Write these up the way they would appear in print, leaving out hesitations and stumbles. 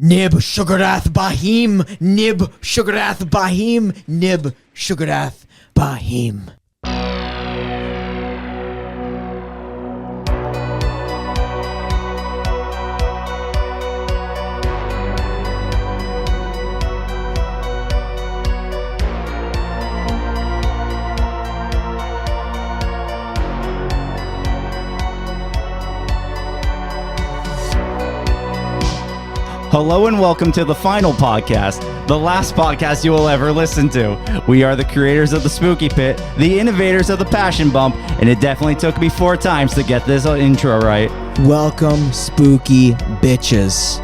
Nib Shugarath Bahim, Nib Shugarath Bahim, Nib Shugarath Bahim. Hello and welcome to The Final Podcast, the last podcast you will ever listen to. We are the creators of the Spooky Pit, the innovators of the Passion Bump, and it definitely took me 4 times to get this intro right. Welcome, spooky bitches.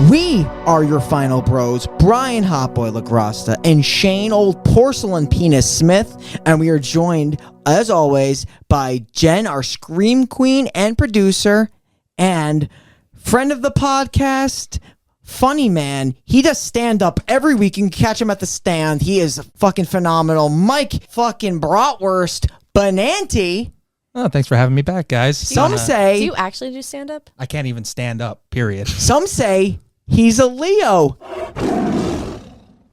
We are your final bros, Brian Hotboy LaGrasta and Shane Old Porcelain Penis Smith, and we are joined, as always, by Jen, our Scream Queen and producer, and friend of the podcast, funny man. He does stand up every week. You can catch him at the stand. He is fucking phenomenal. Mike fucking Bratwurst Benanti. Oh, thanks for having me back, guys. Some say... Do you actually do stand up? I can't even stand up, period. Some say he's a Leo.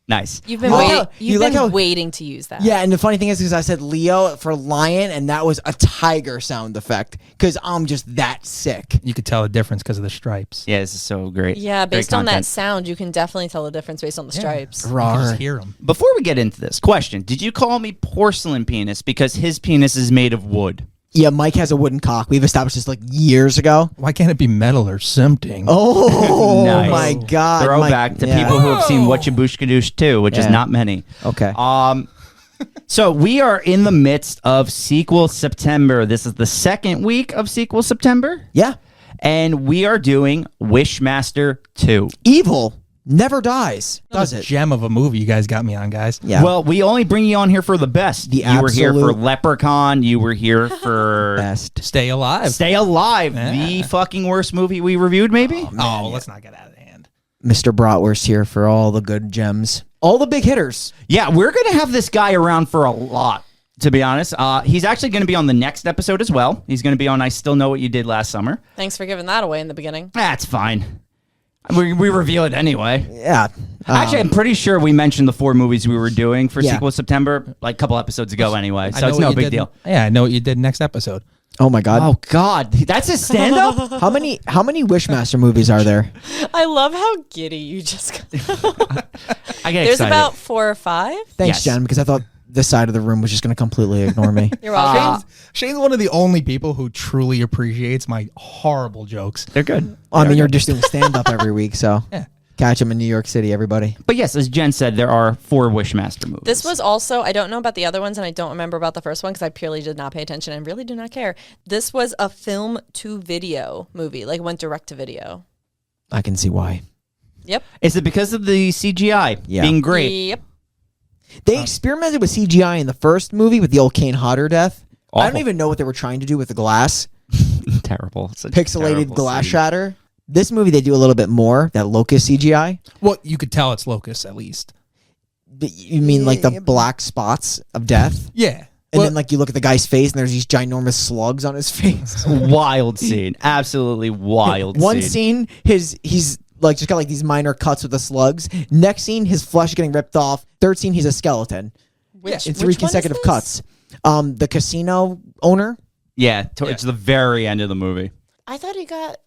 Nice. You've been, waiting to use that. Yeah, and the funny thing is because I said Leo for lion, and that was a tiger sound effect because I'm just that sick. You could tell the difference because of the stripes. Yeah, this is so great. Yeah, based Great on that content. sound, you can definitely tell the difference based on the stripes. You can just hear them. Before we get into this, question. Did you call me porcelain penis because his penis is made of wood? Yeah, Mike has a wooden cock. We've established this like years ago. Why can't it be metal or something? Oh, Nice. my God. Throwback Mike, to yeah. people who have seen What You Boosh Kadoosh too, which is Yeah. not many. Okay. So we are in the midst of Sequel September. This is the second week of Sequel September, Yeah. and we are doing Wishmaster 2. Evil never dies, does Another it? gem of a movie you guys got me on, guys. Yeah. Well, we only bring you on here for the best. The you were here for absolute Leprechaun. You were here for best. Stay alive. Stay Alive, Yeah. the fucking worst movie we reviewed, maybe? Let's not get out of hand. Mr. Bratwurst here for all the good gems. All the big hitters. Yeah, we're going to have this guy around for a lot, to be honest. He's actually going to be on the next episode as well. He's going to be on I Still Know What You Did Last Summer. Thanks for giving that away in the beginning. That's fine. We reveal it anyway. Yeah. Actually, I'm pretty sure we mentioned the 4 movies we were doing for Yeah. Sequel September like a couple episodes ago anyway, I so know it's what no you big did- deal. Yeah, I know what you did next episode. Oh, my God. Oh, God. That's a stand-up? How many Wishmaster movies are there? I love how giddy you just got. I get There's excited. about 4 or 5. Thanks, Yes. Jen, because I thought this side of the room was just going to completely ignore me. You're welcome. Shane's one of the only people who truly appreciates my horrible jokes. They're good. I mean, you're just doing stand-up every week, so Yeah. catch him in New York City, everybody. But yes, as Jen said, there are 4 Wishmaster movies. This was also, I don't know about the other ones, and I don't remember about the first one because I purely did not pay attention and really do not care. This was a film to video movie, like went direct to video. I can see why. Yep. Is it because of the CGI being great? Yep. They experimented with CGI in the first movie with the old Kane Hodder death. I don't Awful. even know what they were trying to do with the glass. Terrible. Such a Pixelated terrible glass scene. shatter. This movie, they do a little bit more, that locust CGI. Well, you could tell it's Locust at least. You mean like the black spots of death? Yeah. And Well, then like you look at the guy's face and there's these ginormous slugs on his face. Wild scene. Absolutely wild One scene. scene, he's like just got like these minor cuts with the slugs. Next scene, his flesh is getting ripped off. Third scene, he's a skeleton. Which, In which 3 one is consecutive this? cuts. The casino owner. Yeah, towards the very end of the movie. I thought he got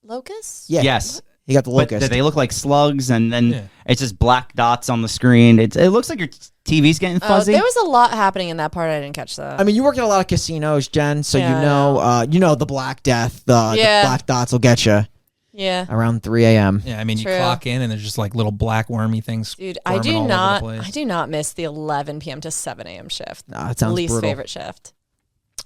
locusts. Yeah. Yes. He got the But locust. they look like slugs, and then Yeah. it's just black dots on the screen. It looks like your TV's getting Oh, fuzzy. there was a lot happening in that part. I didn't catch that. I mean, you work at a lot of casinos, Jen, so Yeah, you know the Black Death, the Yeah. black dots will get you yeah. around 3 a.m. yeah, I mean, True. you clock in and there's just like little black wormy things. Dude, I squirming do all over not. the place. I do not miss the 11 p.m. to 7 a.m. shift. Nah, that sounds Least brutal. favorite shift.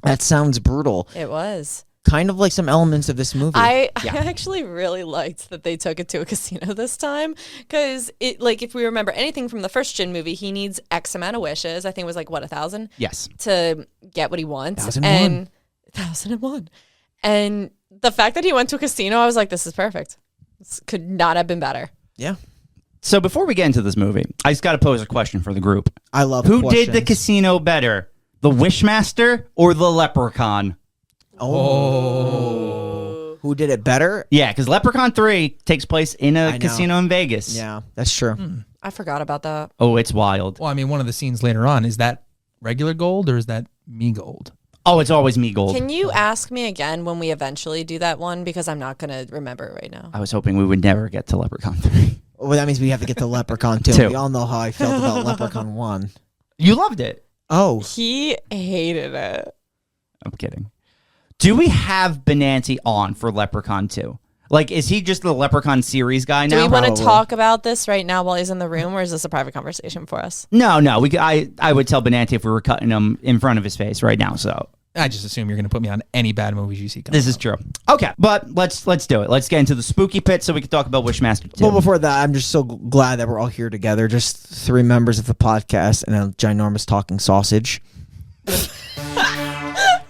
That sounds brutal. It was. Kind of like some elements of this movie. I actually really liked that they took it to a casino this time because it, like, if we remember anything from the first Djinn movie, he needs X amount of wishes. I think it was like 1,000 yes. to get what he wants. 1,001. And 1,001. And the fact that he went to a casino, I was like, this is perfect. This could not have been better. yeah. So before we get into this movie, I just got to pose a question for the group. I love Who did the questions. casino better, the Wishmaster or the Leprechaun? Oh. who did it better. Yeah, because Leprechaun 3 takes place in I a know. casino in Vegas. Yeah, that's true. I forgot about that. Oh, it's wild. Well, I mean, one of the scenes later on, is that regular gold or is that me gold? Oh, it's always me gold. Can you ask me again when we eventually do that one? Because I'm not going to remember it right now. I was hoping we would never get to Leprechaun 3. Well, that means we have to get to Leprechaun 2. Two. We all know how I felt about Leprechaun 1. You loved it. Oh, He hated it. I'm kidding. Do we have Benanti on for Leprechaun 2? Like, is he just the Leprechaun series guy Do now? we want to Probably. talk about this right now while he's in the room, or is this a private conversation for us? No. I would tell Benanti if we were cutting him in front of his face right now. So I just assume you're going to put me on any bad movies you see coming this is out. true. Okay, but let's do it. Let's get into the spooky pit so we can talk about Wishmaster 2. well, before that, I'm just so glad that we're all here together. Just 3 members of the podcast and a ginormous talking sausage.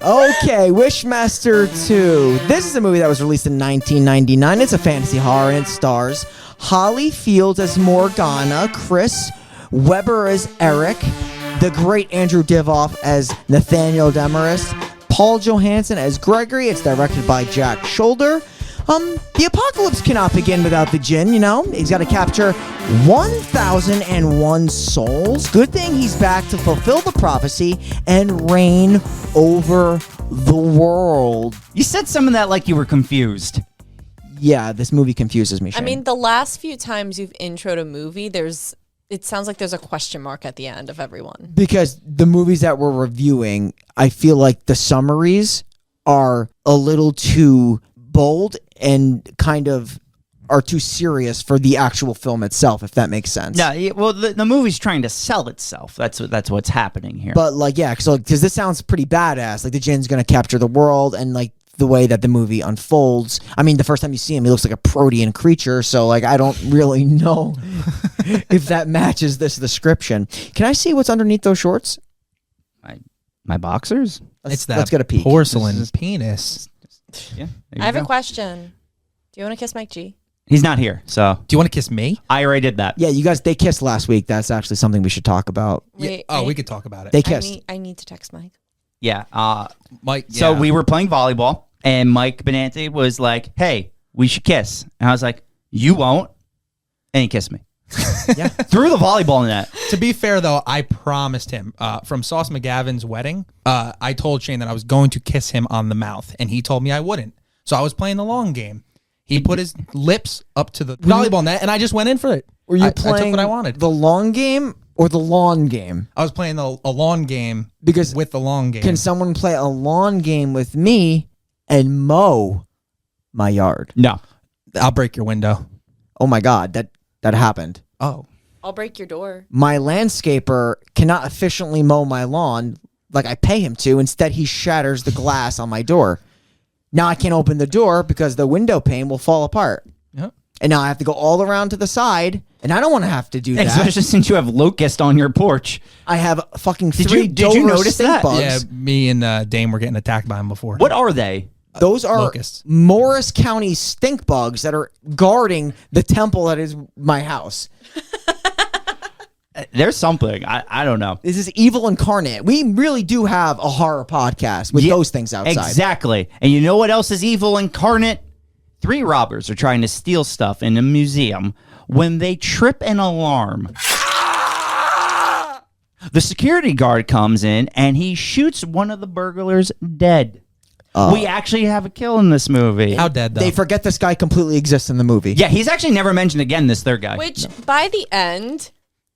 Okay, Wishmaster 2. This is a movie that was released in 1999. It's a fantasy horror, and it stars Holly Fields as Morgana, Chris Webber as Eric, the great Andrew Divoff as Nathaniel Demarest, Paul Johansson as Gregory. It's directed by Jack Shoulder. The apocalypse cannot begin without the Djinn, you know? He's got to capture 1,001 souls. Good thing he's back to fulfill the prophecy and reign over the world. You said some of that like you were confused. Yeah, this movie confuses me, I Shane. mean, the last few times you've introed a movie, it sounds like there's a question mark at the end of everyone. because the movies that we're reviewing, I feel like the summaries are a little too bold and kind of are too serious for the actual film itself, if that makes sense. Well, the movie's trying to sell itself. That's what's happening here. But like, yeah, because this sounds pretty badass. Like the Djinn's gonna capture the world, and like the way that the movie unfolds. I mean, the first time you see him, he looks like a protean creature. So like, I don't really know if that matches this description. Can I see what's underneath those shorts? My boxers? It's that Let's get a peek. porcelain This is- penis. Yeah. I have a question. Do you want to kiss Mike G? He's not here, so Do you want to kiss me? I already did that. Yeah, you guys, they kissed last week. That's actually something we should talk about. Wait, Oh, we could talk about it. They kissed. I need to text Mike. Yeah. Mike, So yeah. we were playing volleyball, and Mike Benanti was like, "Hey, we should kiss," and I was like, "You won't," and he kissed me. Yeah. Through the volleyball net. To be fair, though, I promised him from Sauce McGavin's wedding, I told Shane that I was going to kiss him on the mouth, and he told me I wouldn't. So I was playing the long game. He put his lips up to the volleyball net, and I just went in for it. Were you I playing took what I wanted. the long game or the lawn game? I was playing a lawn game Because with the long game. can someone play a lawn game with me and mow my yard? No. I'll break your window. Oh my God, that happened. Oh. I'll break your door. My landscaper cannot efficiently mow my lawn like I pay him to. Instead, he shatters the glass on my door. Now I can't open the door because the window pane will fall apart. Yep. And now I have to go all around to the side, and I don't want to have to do that. Especially since you have locust on your porch. I have fucking Did three you Dover notice stink that? bugs. Yeah, me and Dame were getting attacked by him before. What are they? Those are Locusts. Morris County stink bugs that are guarding the temple that is my house. There's something. I don't know. This is evil incarnate. We really do have a horror podcast with Yeah, those things outside. Exactly. And you know what else is evil incarnate? 3 robbers are trying to steal stuff in a museum when they trip an alarm. The security guard comes in and he shoots one of the burglars dead. We actually have a kill in this movie. How dead, though? They forget this guy completely exists in the movie. Yeah, he's actually never mentioned again, this third guy. Which, by the end,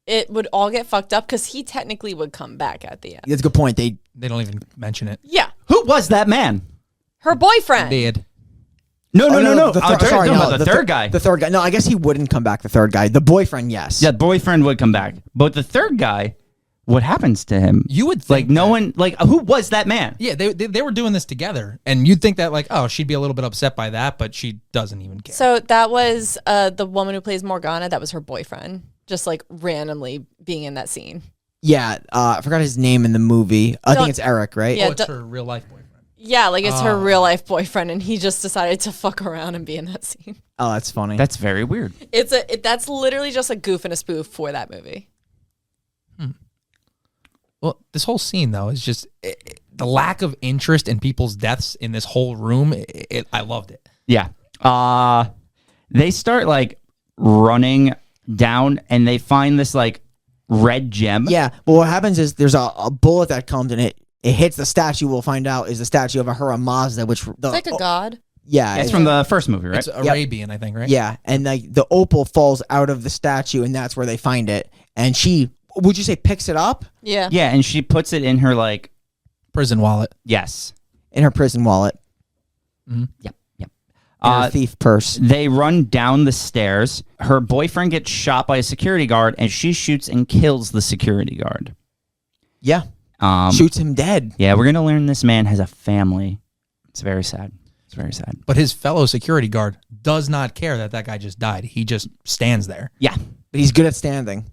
it would all get fucked up because he technically would come back at the end. That's a good point. They They don't even mention it. Yeah. Who was that man? Her boyfriend. Dead. No. The third guy. The third guy. No, I guess he wouldn't come back. The third guy. The boyfriend, yes. Yeah, boyfriend would come back. But the third guy, what happens to him? You would think Like, no that. one, like, who was that man? Yeah, they were doing this together, and you'd think that like, oh, she'd be a little bit upset by that, but she doesn't even care. So that was the woman who plays Morgana. That was her boyfriend. Just like randomly being in that scene. Yeah, I forgot his name in the movie. I think Don't- it's Eric, right? Yeah, it's her real life boyfriend. Yeah, like it's her real life boyfriend, and he just decided to fuck around and be in that scene. Oh, that's funny. That's very weird. That's literally just a goof and a spoof for that movie. Well, this whole scene though is just the lack of interest in people's deaths in this whole room. I loved it. Yeah. They start like running down, and they find this like red gem. Yeah, but what happens is there's a bullet that comes and it hits the statue. We'll find out is the statue of Ahura Mazda, which It's like a god. Yeah, It's from the first movie, right? It's Arabian, I think, right? Yeah, and like the opal falls out of the statue, and that's where they find it. And she, would you say, picks it up Yeah. Yeah, and she puts it in her like Prison wallet. yes. in her prison wallet, Yep. in her thief purse. They run down the stairs. Her boyfriend gets shot by a security guard, and she shoots and kills the security guard. Yeah, shoots him dead. Yeah, we're gonna learn this man has a family. It's very sad. It's very sad. But his fellow security guard does not care that guy just died. He just stands there. Yeah. But he's good at standing.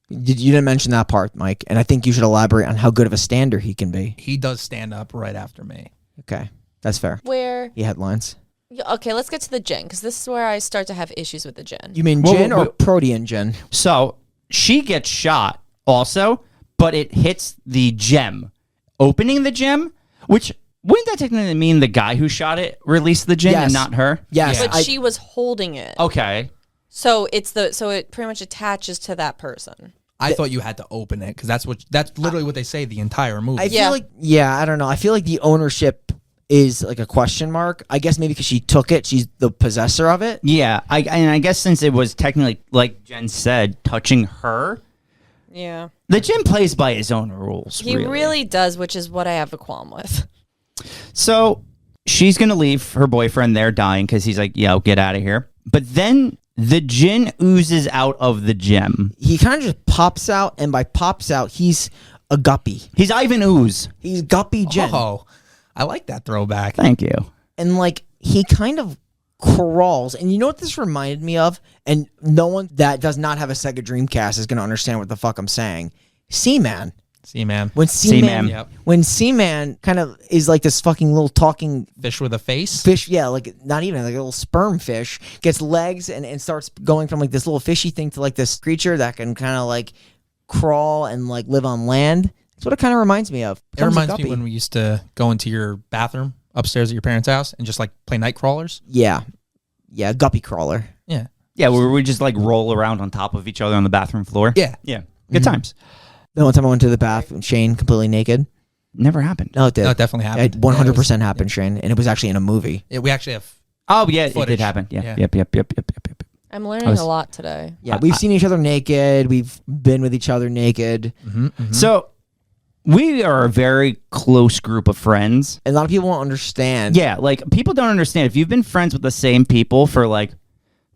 You didn't mention that part, Mike, and I think you should elaborate on how good of a stander he can be. He does stand up right after me. Okay, that's fair. Where? He headlines. Yeah, okay, let's get to the Djinn, because this is where I start to have issues with the Djinn. You mean Whoa, Djinn whoa, or whoa. Protean Djinn? So she gets shot also, but it hits the gem, opening the gem, which wouldn't that technically mean the guy who shot it released the gem Yes. and not her? Yes, Yeah. But she was holding it. Okay. So it pretty much attaches to that person. I thought you had to open it because that's literally what they say the entire movie. I Yeah. feel like, I don't know. I feel like the ownership is like a question mark. I guess maybe because she took it, she's the possessor of it. Yeah, I guess since it was technically, like Jen said, touching her, Yeah. the Djinn plays by his own rules. He really does, which is what I have a qualm with. So she's going to leave her boyfriend there dying because he's like, yo, get out of here. But then the Djinn oozes out of the gem. He kind of just pops out, and by pops out, he's a guppy. He's Ivan Ooze. He's Guppy Djinn. Oh, I like that throwback. Thank you. And like he kind of crawls, and you know what this reminded me of? And no one that does not have a Sega Dreamcast is going to understand what the fuck I'm saying. Seaman. See, man. When Seaman, Yep. when Seaman kind of is like this fucking little talking Fish with a face. fish, yeah, like not even like a little sperm fish, gets legs and starts going from like this little fishy thing to like this creature that can kind of like crawl and like live on land. That's what it kind of reminds me of. It Becomes a reminds me guppy. when we used to go into your bathroom upstairs at your parents' house and just like play night crawlers. Yeah, guppy crawler. Yeah. Yeah, where we just like roll around on top of each other on the bathroom floor. Yeah. Yeah. Good times. The one time I went to the bath, Shane completely naked. Never happened. No, it did. No, it definitely happened. It 100% happened, Shane, and it was actually in a movie. Yeah, we actually have. Oh, yeah, it Footage. did happen. Yeah. Yeah. Yep. I'm learning was- a lot today. Yeah, we've seen each other naked. We've been with each other naked. So we are a very close group of friends. And a lot of people won't understand. Yeah, like people don't understand. If you've been friends with the same people for like,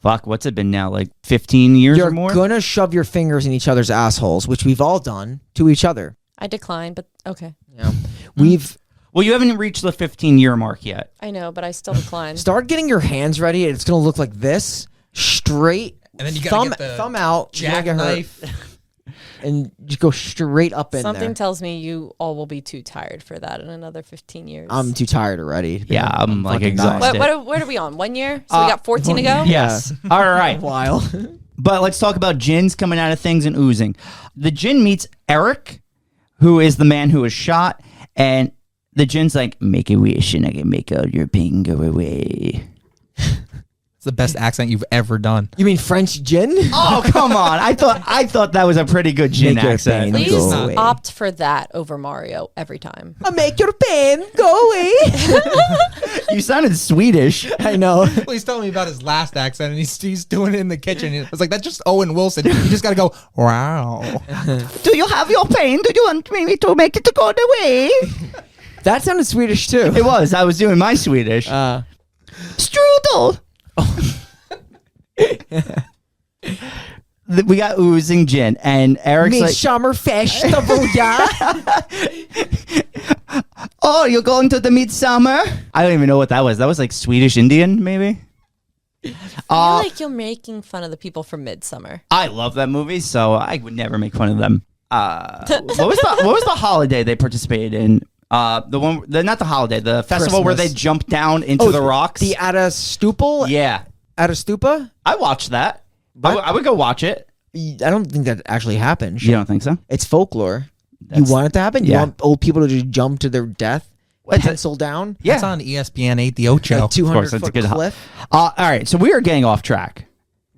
fuck, what's it been now? Like 15 years You're or more? gonna shove your fingers in each other's assholes, which we've all done to each other. I declined, but okay. Yeah. We've Well, you haven't reached the 15-year mark yet. I know, but I still declined. start getting your hands ready, and it's gonna look like this, straight, And then you gotta get the thumb out, you're gonna get hurt, jackknife. and just go straight up in Something there. tells me you all will be too tired for that in another 15 years. I'm too tired already. Yeah, I'm like fucking exhausted. What are we on? 1 year? So we got 14 to go? Yes. All right. While But let's talk about Djinns coming out of things and oozing. The Djinn meets Eric, who is the man who was shot, and the Djinn's like, make a wish and I can make all your pain go away. It's the best accent you've ever done. you mean French gin? Oh, come on. I thought that was a pretty good Djinn Make your accent. pain Please go away. opt for that over Mario every time. I'll make your pain go away. You sounded Swedish. I know. Well, he's telling me about his last accent, and he's doing it in the kitchen. I was like, that's just Owen Wilson. You just got to go, wow. Do you have your pain? Do you want me to make it go away? That sounded Swedish too. It was. I was doing my Swedish. Strudel. We got oozing Djinn, and Eric's like, Midsommerfestival, yeah. oh, you're going to the midsummer? I don't even know what that was. That was like Swedish Indian, maybe? I feel like you're making fun of the people from Midsummer. I love that movie, so I would never make fun of them. What was the holiday they participated in? Not the holiday, the festival where they Christmas. jump down into the rocks. The Adastupal? Yeah, Adastupa? I watched that. What? I would go watch it. I don't think that actually happened. You don't think so? It's folklore. That's- you want it to happen? You yeah. want old people to just jump to their death pencil down. Yeah. That's on ESPN 8, the Ocho. Like 200 that's a foot good cliff. All right, so we are getting off track.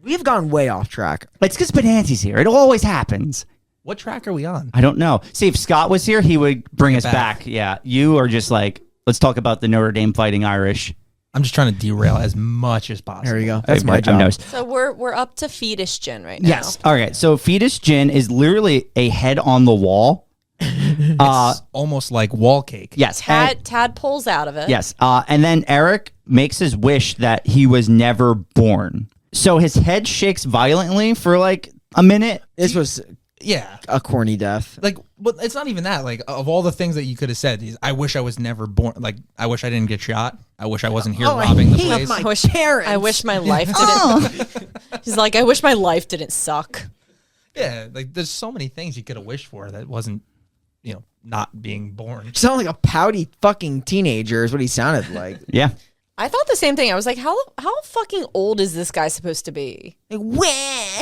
We have gone way off track. It's because Benanti's here. It always happens. What track are we on? I don't know. See, if Scott was here, he would bring us back. Yeah, you are just like, let's talk about the Notre Dame Fighting Irish. I'm just trying to derail as much as possible. There you go. That's my I've job. noticed. So we're up to fetus Djinn right now. Yes. All right. So fetus Djinn is literally a head on the wall. It's almost like wall cake. Yes. Tad pulls out of it. Yes. And then Eric makes his wish that he was never born. So his head shakes violently for like a minute. This was Yeah. a corny death. Like, but it's not even that. Like, of all the things that you could have said, I wish I was never born. Like, I wish I didn't get shot. I wish I wasn't here robbing the place. I wish my life didn't. He's like, I wish my life didn't suck. Yeah, like there's so many things you could have wished for that wasn't, not being born. You sound like a pouty fucking teenager is what he sounded like. Yeah. I thought the same thing. I was like, how fucking old is this guy supposed to be? Like, wah.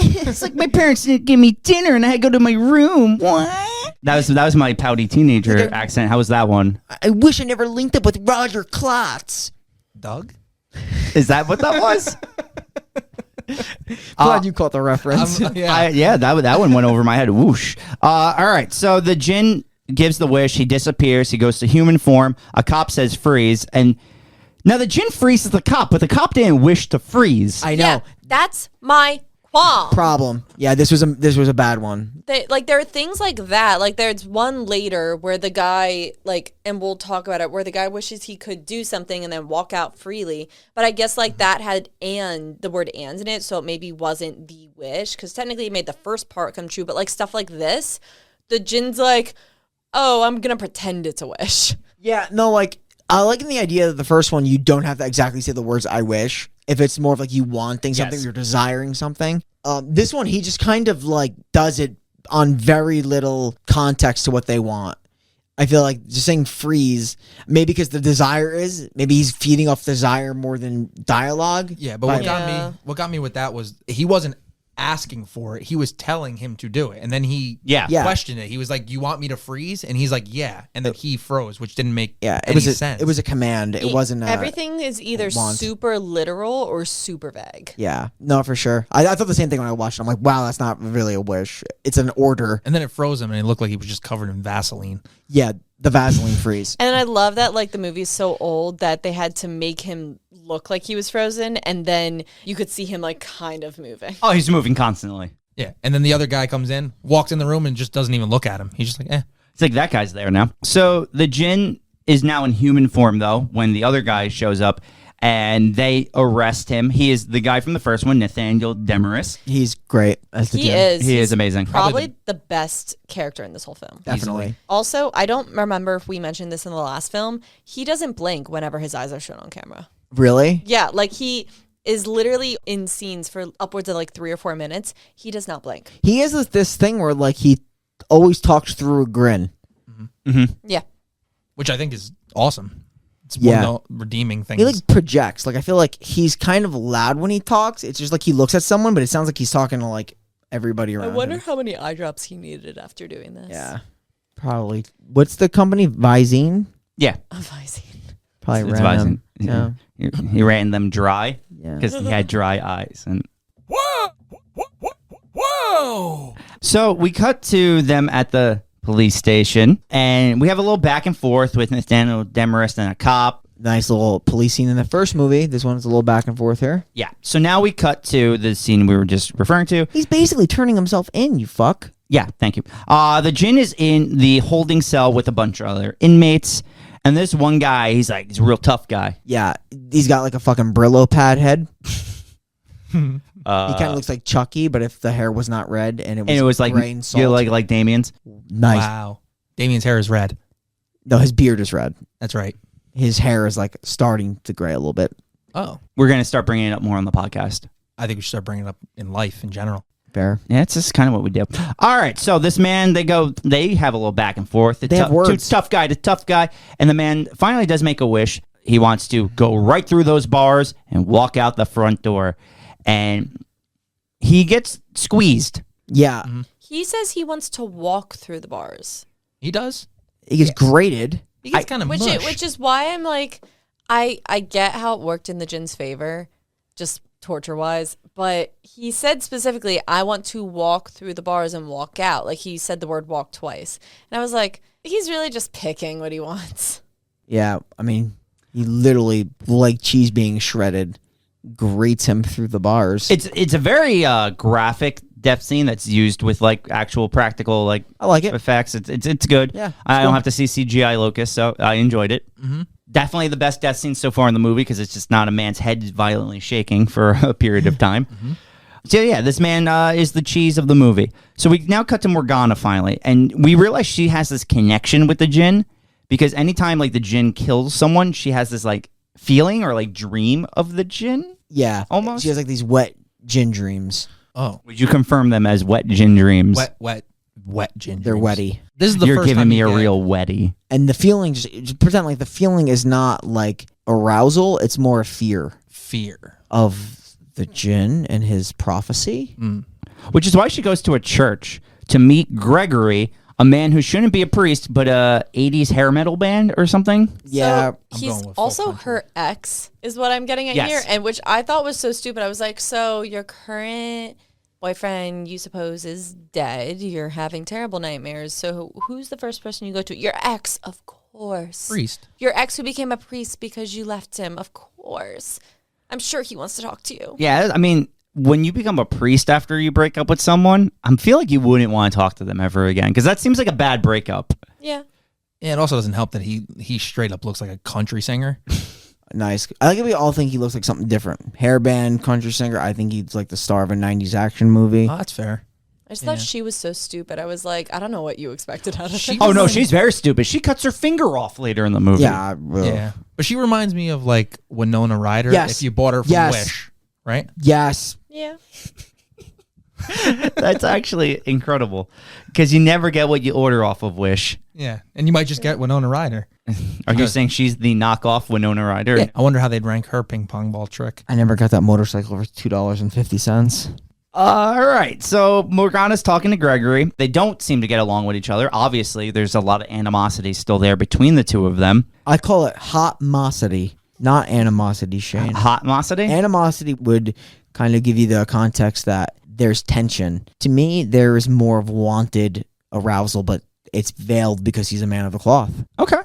It's like my parents didn't give me dinner and I had to go to my room. What? That was my pouty teenager accent. How was that one? I wish I never linked up with Roger Klotz. Doug? Is that what that was? Glad you caught the reference. Yeah. That one went over my head. Whoosh. All right. So the Djinn gives the wish. He disappears. He goes to human form. A cop says freeze. And now the Djinn freezes the cop, but the cop didn't wish to freeze. I know. Yeah, that's my qualm. Problem. Yeah, this was a bad one. There are things like that. Like there's one later where the guy and we'll talk about it, where the guy wishes he could do something and then walk out freely. But I guess that had the word "and" in it, so it maybe wasn't the wish because technically it made the first part come true. But stuff like this, the Djinn's like, oh, I'm gonna pretend it's a wish. Yeah, no, I like the idea that the first one you don't have to exactly say the words "I wish." If it's more of you wanting something, you're desiring something. This one, he just kind of does it on very little context to what they want. I feel like just saying freeze, maybe because the desire maybe he's feeding off desire more than dialogue. Yeah, but what got me with that was he wasn't asking for it. He was telling him to do it. And then he questioned it. He was like, you want me to freeze? And he's like, yeah. And then he froze, which didn't make any sense. It was a command. It wasn't everything is either super literal or super vague. Yeah. No, for sure. I thought the same thing when I watched it. I'm like, wow, that's not really a wish. It's an order. And then it froze him and it looked like he was just covered in Vaseline. Yeah, the Vaseline freeze. And I love that the movie's so old that they had to make him look like he was frozen, and then you could see him kind of moving. Oh, he's moving constantly. Yeah, and then the other guy comes in, walks in the room, and just doesn't even look at him. He's just like, eh. It's like that guy's there now. So the Djinn is now in human form, though, when the other guy shows up, and they arrest him. He is the guy from the first one, Nathaniel Demarest. He's great as the Djinn. He is amazing. Probably the best character in this whole film. Definitely. Easily. Also, I don't remember if we mentioned this in the last film. He doesn't blink whenever his eyes are shown on camera. Really? Yeah, he is literally in scenes for upwards of 3 or 4 minutes. He does not blink. He has this thing where he always talks through a grin. Mm-hmm. Mm-hmm. Yeah. Which I think is awesome. It's one of the redeeming things. He projects. I feel like he's kind of loud when he talks. It's just he looks at someone, but it sounds like he's talking to everybody around I wonder him. how many eye drops he needed after doing this. Yeah. Probably. What's the company? Visine? Yeah. Visine. Probably It's ran Visine. them. Yeah. He ran them dry Yeah. because he had dry eyes. And Whoa! so we cut to them at the police station, and we have a little back and forth with Nathaniel Demarest and a cop. Nice little police scene in the first movie. This one's a little back and forth here. Yeah. So now we cut to the scene we were just referring to. He's basically turning himself in, you fuck. Yeah, thank you. The Djinn is in the holding cell with a bunch of other inmates, and this one guy, he's a real tough guy. Yeah. He's got a fucking Brillo pad head. He kind of looks like Chucky, but if the hair was not red and it was gray and salt. like Damien's. Nice. Wow. Damien's hair is red. No, his beard is red. That's right. His hair is starting to gray a little bit. Oh. We're gonna start bringing it up more on the podcast. I think we should start bringing it up in life in general. Fair. Yeah, it's just kind of what we do. All right, so this man, they have a little back and forth. They have words. Tough guy to tough guy, and the man finally does make a wish. He wants to go right through those bars and walk out the front door, and he gets squeezed. Yeah. He says he wants to walk through the bars. He does? He gets grated. He gets kind of which mush. is why I'm like, I get how it worked in the Djinn's favor, just torture wise. But he said specifically, I want to walk through the bars and walk out. Like he said the word walk twice, and I was like, he's really just picking what he wants. Yeah, I mean, he literally, like cheese being shredded, grates him through the bars. It's a very graphic death scene that's used with like actual practical like I like it. effects. It's good. Yeah, I don't have to see CGI locusts, so I enjoyed it. Mm-hmm. Definitely the best death scene so far in the movie because it's just not a man's head violently shaking for a period of time. Mm-hmm. So yeah, this man is the cheese of the movie. So we now cut to Morgana finally, and we realize she has this connection with the Djinn because anytime like the Djinn kills someone, she has this like feeling or like dream of the Djinn. Yeah, Almost. She has like these wet Djinn dreams. Oh, Would you confirm them as wet Djinn dreams? wet ginger. They're wetty. This is the You're first giving time me you a get- real wetty. And the feeling, just pretend like the feeling is not like arousal, it's more fear fear. of the Djinn and his prophecy. Which is why she goes to a church to meet Gregory, a man who shouldn't be a priest, but a 80s hair metal band or something. Yeah, So I'm he's going with full also country. her ex, is what I'm getting at Yes. here, and which I thought was so stupid. I was like, so your current boyfriend, you suppose, is dead. You're having terrible nightmares. So who's the first person you go to? Your ex, of course. Priest. Your ex who became a priest because you left him, of course. I'm sure he wants to talk to you. Yeah, I mean, when you become a priest after you break up with someone, I feel like you wouldn't want to talk to them ever again because that seems like a bad breakup. Yeah. Yeah, it also doesn't help that he straight up looks like a country singer. nice. I like it. We all think he looks like something different. Hairband, country singer. I think he's like the star of a 90s action movie. Oh, that's fair. I just thought she was so stupid. I was like, I don't know what you expected out of She- her. Oh, no, she's very stupid. She cuts her finger off later in the movie. Yeah, Yeah, but she reminds me of like Winona Ryder. Yes. If you bought her from Yes. Wish, right? Yes. Yeah. That's actually incredible because you never get what you order off of Wish. Yeah, and you might just get Winona Ryder. Are you saying she's the knockoff Winona Ryder? Yeah. I wonder how they'd rank her ping pong ball trick. I never got that motorcycle for $2.50. All right, so Morgana's talking to Gregory. They don't seem to get along with each other. Obviously, there's a lot of animosity still there between the two of them. I call it hotmosity, not animosity, Shane. Hotmosity? Animosity would kind of give you the context that there's tension. To me, there is more of wanted arousal, but it's veiled because he's a man of the cloth. Okay.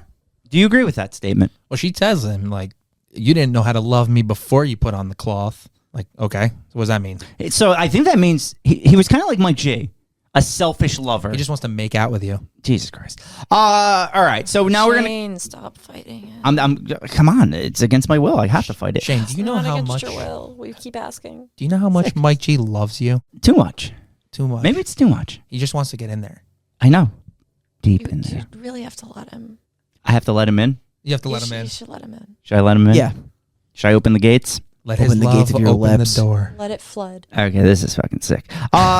Do you agree with that statement? Well, she tells him like, "You didn't know how to love me before you put on the cloth." Like, okay, so what does that mean? So I think that means he was kind of like Mike G, a selfish lover. He just wants to make out with you. Jesus Christ. All right, so now we're gonna. Shane, stop fighting it. I'm. Come on, it's against my will. I have to fight it. Shane, do you know Not how against much? your will. We keep asking. Do you know how much Mike G loves you? Too much. Too much. Maybe it's too much. He just wants to get in there. I know. Deep You, in there. you really have to let him. I have to let him in. You have to You let him should- in. You should let him in. Should I let him in? Yeah. Should I open the gates? Let Open his the love gates of your open lips. the door. Let it flood. Okay, this is fucking sick.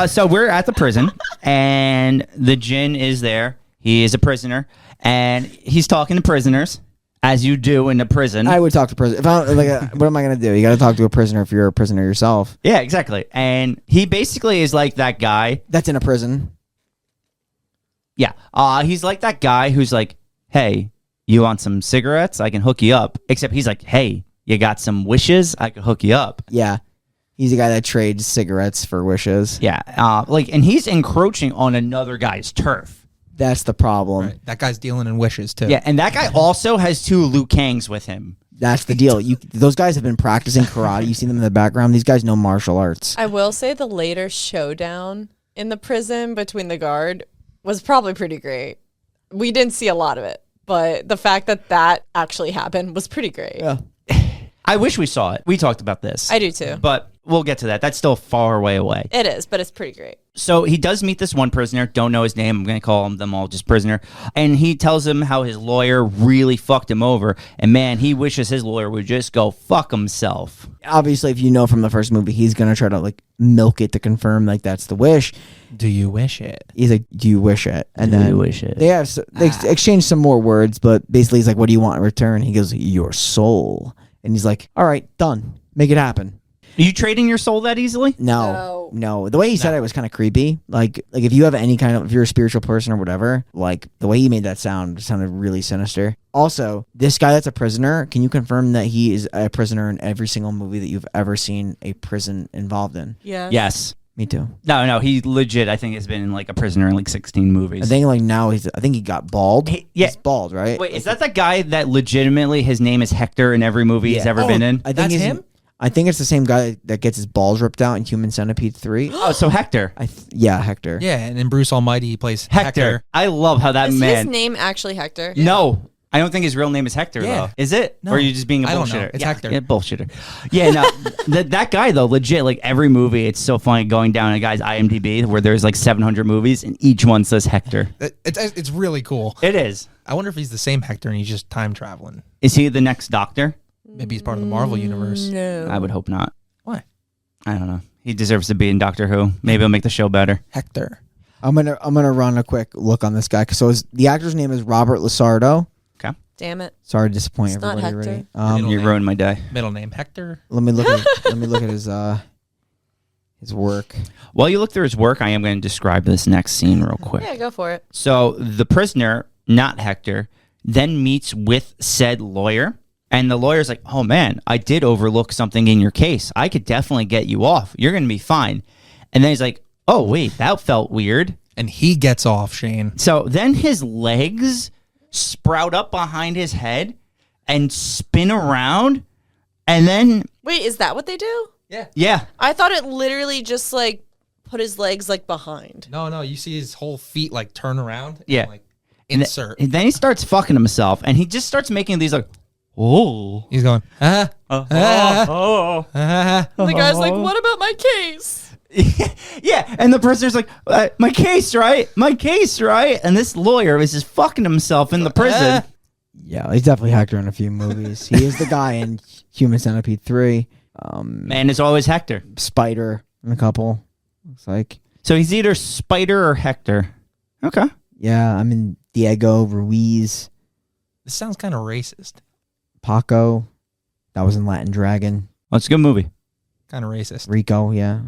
So we're at the prison, and the Djinn is there. He is a prisoner, and he's talking to prisoners, as you do in a prison. I would talk to prison. If I don't, like, what am I going to do? You got to talk to a prisoner if you're a prisoner yourself. Yeah, exactly. And he basically is like that guy. That's in a prison. Yeah. He's like that guy who's like, hey, you want some cigarettes? I can hook you up. Except he's like, hey, you got some wishes? I can hook you up. Yeah. He's the guy that trades cigarettes for wishes. Yeah. And he's encroaching on another guy's turf. That's the problem. Right. That guy's dealing in wishes too. Yeah, and that guy also has 2 Liu Kangs with him. That's the deal. Those guys have been practicing karate. You see them in the background. These guys know martial arts. I will say the later showdown in the prison between the guard was probably pretty great. We didn't see a lot of it, but the fact that that actually happened was pretty great. Yeah. I wish we saw it. We talked about this. I do too. But we'll get to that. That's still far way away. It is, but it's pretty great. So he does meet this one prisoner. Don't know his name. I'm going to call them all just prisoner. And he tells him how his lawyer really fucked him over. And man, he wishes his lawyer would just go fuck himself. Obviously, if you know from the first movie, he's going to try to like milk it to confirm like that's the wish. Do you wish it? He's like, do you wish it? And Do then you wish it? they exchange some more words, but basically he's like, what do you want in return? He goes, your soul. And he's like, all right, done. Make it happen. you trading your soul that easily? No. The way he said it was kind of creepy. Like if you have any kind of, if you're a spiritual person or whatever, like the way he made that sounded really sinister. Also, this guy that's a prisoner, can you confirm that he is a prisoner in every single movie that you've ever seen a prison involved in? Yeah. Yes. Me too. No, he legit, I think, has been in like a prisoner in like 16 movies. I think like now I think he got bald. He's bald, right? Wait, is that the guy that legitimately his name is Hector in every movie he's ever been in? I think That's him? I think it's the same guy that gets his balls ripped out in Human Centipede 3. Oh, so Hector. Yeah, Hector. Yeah, and in Bruce Almighty, he plays Hector. I love how that Is man. his name actually Hector? No. I don't think his real name is Hector, Yeah. though. Is it? No. Or are you just being a bullshitter? I don't know. It's Hector. Yeah, bullshitter. Yeah, no. that guy, though, legit, like every movie, it's so funny going down a guy's IMDb where there's like 700 movies and each one says Hector. It's really cool. It is. I wonder if he's the same Hector and he's just time traveling. Is he the next Doctor? Maybe he's part of the Marvel universe. No. I would hope not. Why? I don't know. He deserves to be in Doctor Who. Maybe he'll make the show better. Hector. I'm gonna run a quick look on this guy. So the actor's name is Robert Lasardo. Okay. Damn it. Sorry to disappoint It's not everybody Hector. already. Middle You name. ruined my day. Middle name Hector. Let me look at his work. While you look through his work, I am going to describe this next scene real quick. Yeah, go for it. So the prisoner, not Hector, then meets with said lawyer. And the lawyer's like, oh, man, I did overlook something in your case. I could definitely get you off. You're going to be fine. And then he's like, oh, wait, that felt weird. And he gets off, Shane. So then his legs sprout up behind his head and spin around. And then, Wait, is that what they do? yeah. I thought it literally just like put his legs like behind. No, you see his whole feet like turn around. And, Yeah. like And insert. and then he starts fucking himself. And he just starts making these like, oh. He's going, Oh. And the guy's like, what about my case? Yeah, and the prisoner's like, my case, right? My case, right? And this lawyer is just fucking himself in the prison. Yeah, he's definitely Hector in a few movies. He is the guy in Human Centipede 3. Man, it's always Hector. Spider in a couple. Looks like. So he's either Spider or Hector. Okay. Yeah, I mean Diego, Ruiz, this sounds kind of racist. Paco. That was in Latin Dragon. Well, it's a good movie. Kind of racist. Rico, yeah.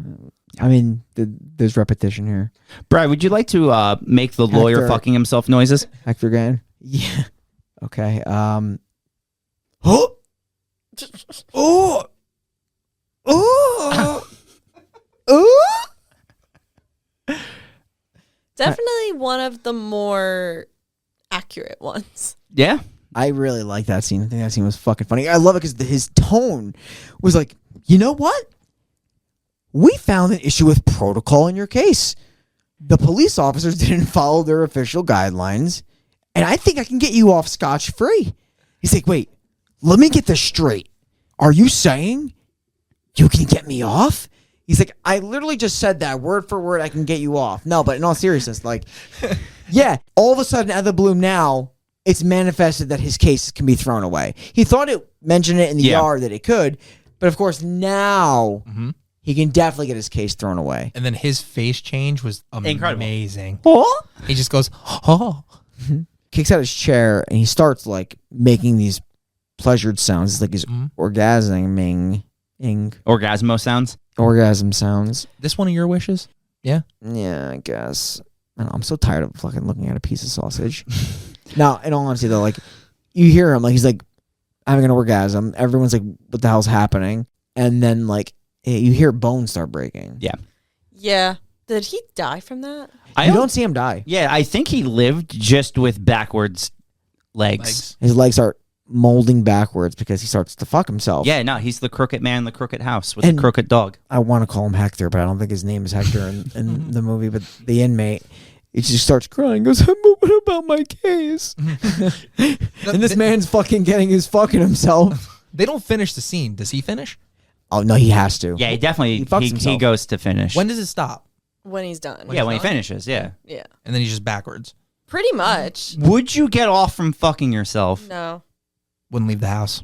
I mean, there's repetition here. Brad, would you like to make the lawyer Hector. fucking himself noises? Hector again? Yeah. Okay. Oh. Oh. Oh. Oh. Definitely one of the more accurate ones. Yeah. I really like that scene. I think that scene was fucking funny. I love it because his tone was like, you know what? We found an issue with protocol in your case. The police officers didn't follow their official guidelines, and I think I can get you off scotch-free. He's like, wait, let me get this straight. Are you saying you can get me off? He's like, I literally just said that word for word. I can get you off. No, but in all seriousness, like, yeah, all of a sudden, out of the blue now, it's manifested that his case can be thrown away. He thought it mentioned it in the yard that it could, but of course now he can definitely get his case thrown away. And then his face change was amazing. Oh. He just goes, oh. Kicks out his chair and he starts like making these pleasured sounds. It's like he's orgasming. Orgasmo sounds. Orgasm sounds. This one of your wishes? Yeah. Yeah, I guess. I don't know, I'm so tired of fucking looking at a piece of sausage. Now, in all honesty, though, like, you hear him, like, he's, like, having an orgasm. Everyone's like, what the hell's happening? And then, like, you hear bones start breaking. Yeah. Yeah. Did he die from that? You don't see him die. Yeah, I think he lived just with backwards legs. His legs start molding backwards because he starts to fuck himself. Yeah, no, he's the crooked man in the crooked house with the crooked dog. I want to call him Hector, but I don't think his name is Hector in the movie. But the inmate, he just starts crying, goes, what about my case? And this man's fucking fucking himself. They don't finish the scene. Does he finish? Oh, no, he has to. Yeah, he definitely fucks he himself. goes to finish. When does it stop? When he's done. when he finishes, yeah. Yeah. And then he's just backwards. Pretty much. Would you get off from fucking yourself? No. Wouldn't leave the house.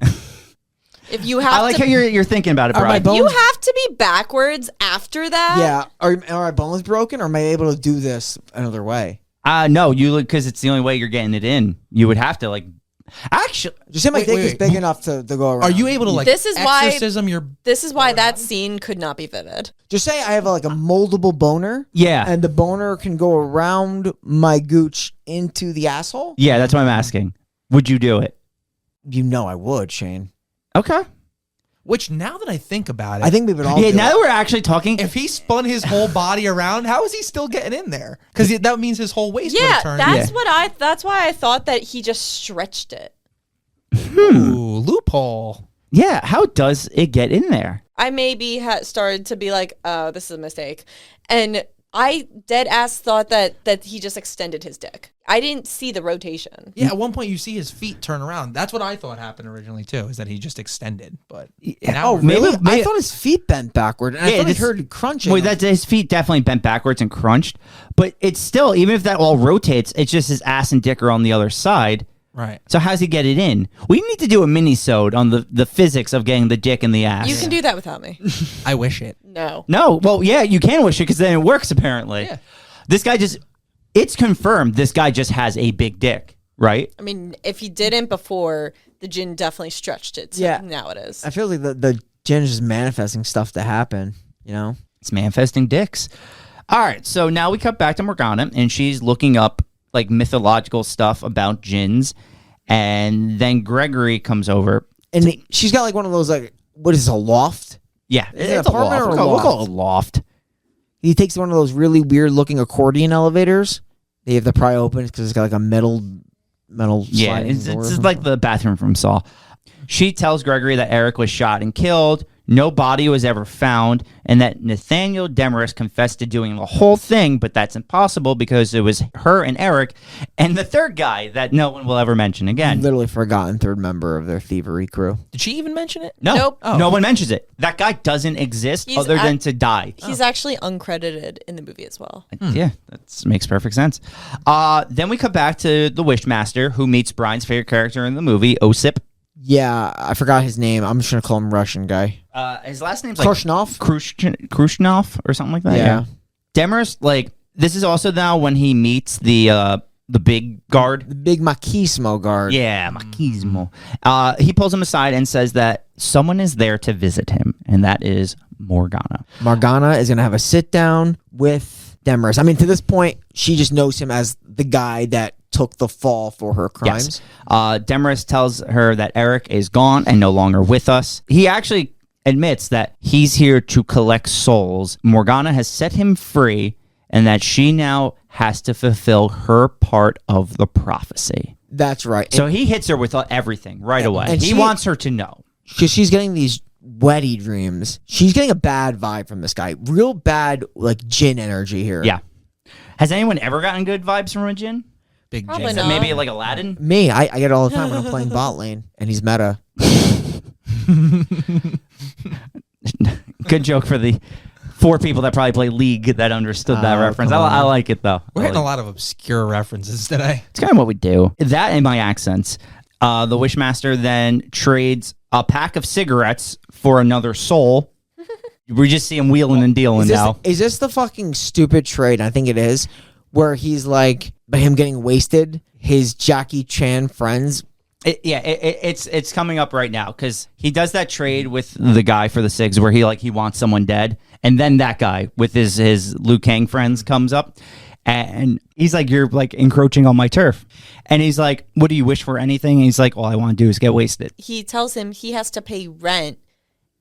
If you have I like to, how you're thinking about it, Are my Brian. bones- you have to be backwards after that. Yeah. Are my bones broken, or am I able to do this another way? No, because it's the only way you're getting it in. You would have to like Actually, Just say my Wait, dick wait, is wait. big enough to go around. Are you able to like This is why- exorcism your? This is why that scene could not be vivid. Just say I have like a moldable boner. yeah. And the boner can go around my gooch into the asshole? Yeah, that's what I'm asking. Would you do it? You know I would, Shane. Okay. Which now that I think about it, I think we would all Yeah, do now it. that we're actually talking, if he spun his whole body around, how is he still getting in there? Because that means his whole waist would Yeah, have turned. that's why I thought that he just stretched it. Ooh, loophole. yeah, how does it get in there? I maybe started to be like, oh, this is a mistake. And I dead ass thought that he just extended his dick. I didn't see the rotation. Yeah, at one point you see his feet turn around. That's what I thought happened originally too, is that he just extended. But now Oh, really? maybe- I thought his feet bent backward. And I Yeah, thought I this- heard crunching. Well, that his feet definitely bent backwards and crunched, but it's still, even if that all rotates, it's just his ass and dick are on the other side. right. So how's he get it in? We need to do a mini-sode on the physics of getting the dick in the ass. You can do that without me. I wish it. No. No, well, yeah, you can wish it because then it works apparently. Yeah. This guy it's confirmed this guy just has a big dick, right? I mean, if he didn't before, the Djinn definitely stretched it. So Yeah. now it is. I feel like the Djinn is just manifesting stuff to happen, you know? It's manifesting dicks. All right, so now we cut back to Morgana, and she's looking up like mythological stuff about djinns, and then Gregory comes over. And she's got like one of those, like, what is this, a loft? Yeah, Is it it's a apartment loft. or a We'll call loft? it a loft. He takes one of those really weird looking accordion elevators. They have to pry open because it's got like a metal Yeah, sliding it's door or just something. like the bathroom from Saw. She tells Gregory that Eric was shot and killed, no body was ever found, and that Nathaniel Demarest confessed to doing the whole thing, but that's impossible because it was her and Eric and the third guy that no one will ever mention again. literally forgotten third member of their thievery crew. Did she even mention it? No, Nope. no one mentions it. That guy doesn't exist He's other than act- to die. He's actually uncredited in the movie as well. Yeah, that makes perfect sense. Then we come back to the Wishmaster, who meets Brian's favorite character in the movie, Osip. Yeah, I forgot his name. I'm just gonna call him Russian guy. His last name's like Krushnov? Khrushchev or something like that. Yeah. Demarest, like, this is also now when he meets the big guard. The big machismo guard. Yeah, machismo. He pulls him aside and says that someone is there to visit him, and that is Morgana. Morgana is gonna have a sit down with Demarest. I mean, to this point, she just knows him as the guy that took the fall for her crimes. Yes. Demarest tells her that Eric is gone and no longer with us. He actually admits that he's here to collect souls. Morgana has set him free, and that she now has to fulfill her part of the prophecy. That's right. So he hits her with everything right away. and He she- wants her to know. Because she's getting these wetty dreams. She's getting a bad vibe from this guy. Real bad, like, Djinn energy here. Yeah. Has anyone ever gotten good vibes from a Djinn? Big Probably Djinn. not. Maybe like Aladdin? Me, I get it all the time when I'm playing bot lane, and he's meta. Good joke for the 4 people that probably play League that understood that reference. come I on. like it, though. We're I hitting a like lot of obscure references today. It's kind of what we do. That and my accents. The Wishmaster then trades a pack of cigarettes for another soul. We just see him wheeling and dealing now. Is this the fucking stupid trade? I think it is, where he's like, by him getting wasted, his Jackie Chan friends. It's coming up right now because he does that trade with the guy for the cigs where he wants someone dead, and then that guy with his Liu Kang friends comes up, and he's like, "You're like encroaching on my turf," and he's like, "What do you wish for? Anything?" And he's like, "All I want to do is get wasted." He tells him he has to pay rent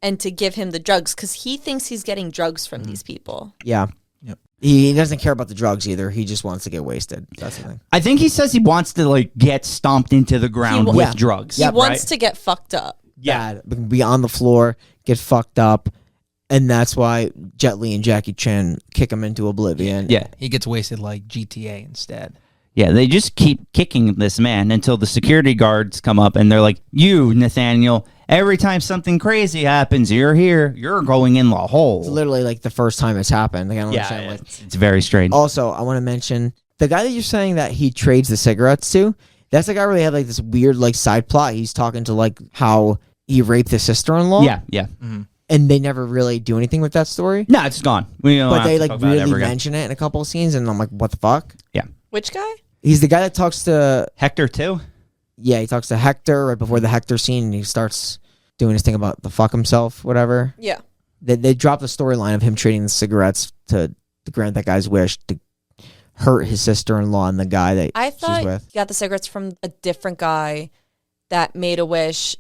and to give him the drugs because he thinks he's getting drugs from these people. Yeah. Yep. He doesn't care about the drugs either. He just wants to get wasted. That's the thing. I think he says he wants to like get stomped into the ground wa- with Yeah. drugs. He Yep, wants right? to get fucked up. Bad. Be on the floor, get fucked up, and that's why Jet Li and Jackie Chan kick him into oblivion. Yeah. He gets wasted like GTA instead. Yeah, they just keep kicking this man until the security guards come up and they're like, "You, Nathaniel, every time something crazy happens, you're here. You're going in the hole." It's literally like the first time it's happened. Like, I don't Yeah, understand. Like, it's very strange. also, I want to mention the guy that you're saying that he trades the cigarettes to. That's the guy where they have like this weird like side plot. He's talking to like how he raped his sister-in-law. Yeah. And they never really do anything with that story. No, it's gone. We don't But have they to like talk about it really ever again. mention it in a couple of scenes, and I'm like, what the fuck? Which guy? He's the guy that talks to. Hector too. Yeah, he talks to Hector right before the Hector scene, and he starts doing his thing about the fuck himself, whatever. Yeah. They dropped the storyline of him trading the cigarettes to grant that guy's wish to hurt his sister-in-law and the guy that I she's thought with. he got the cigarettes from a different guy that made a wish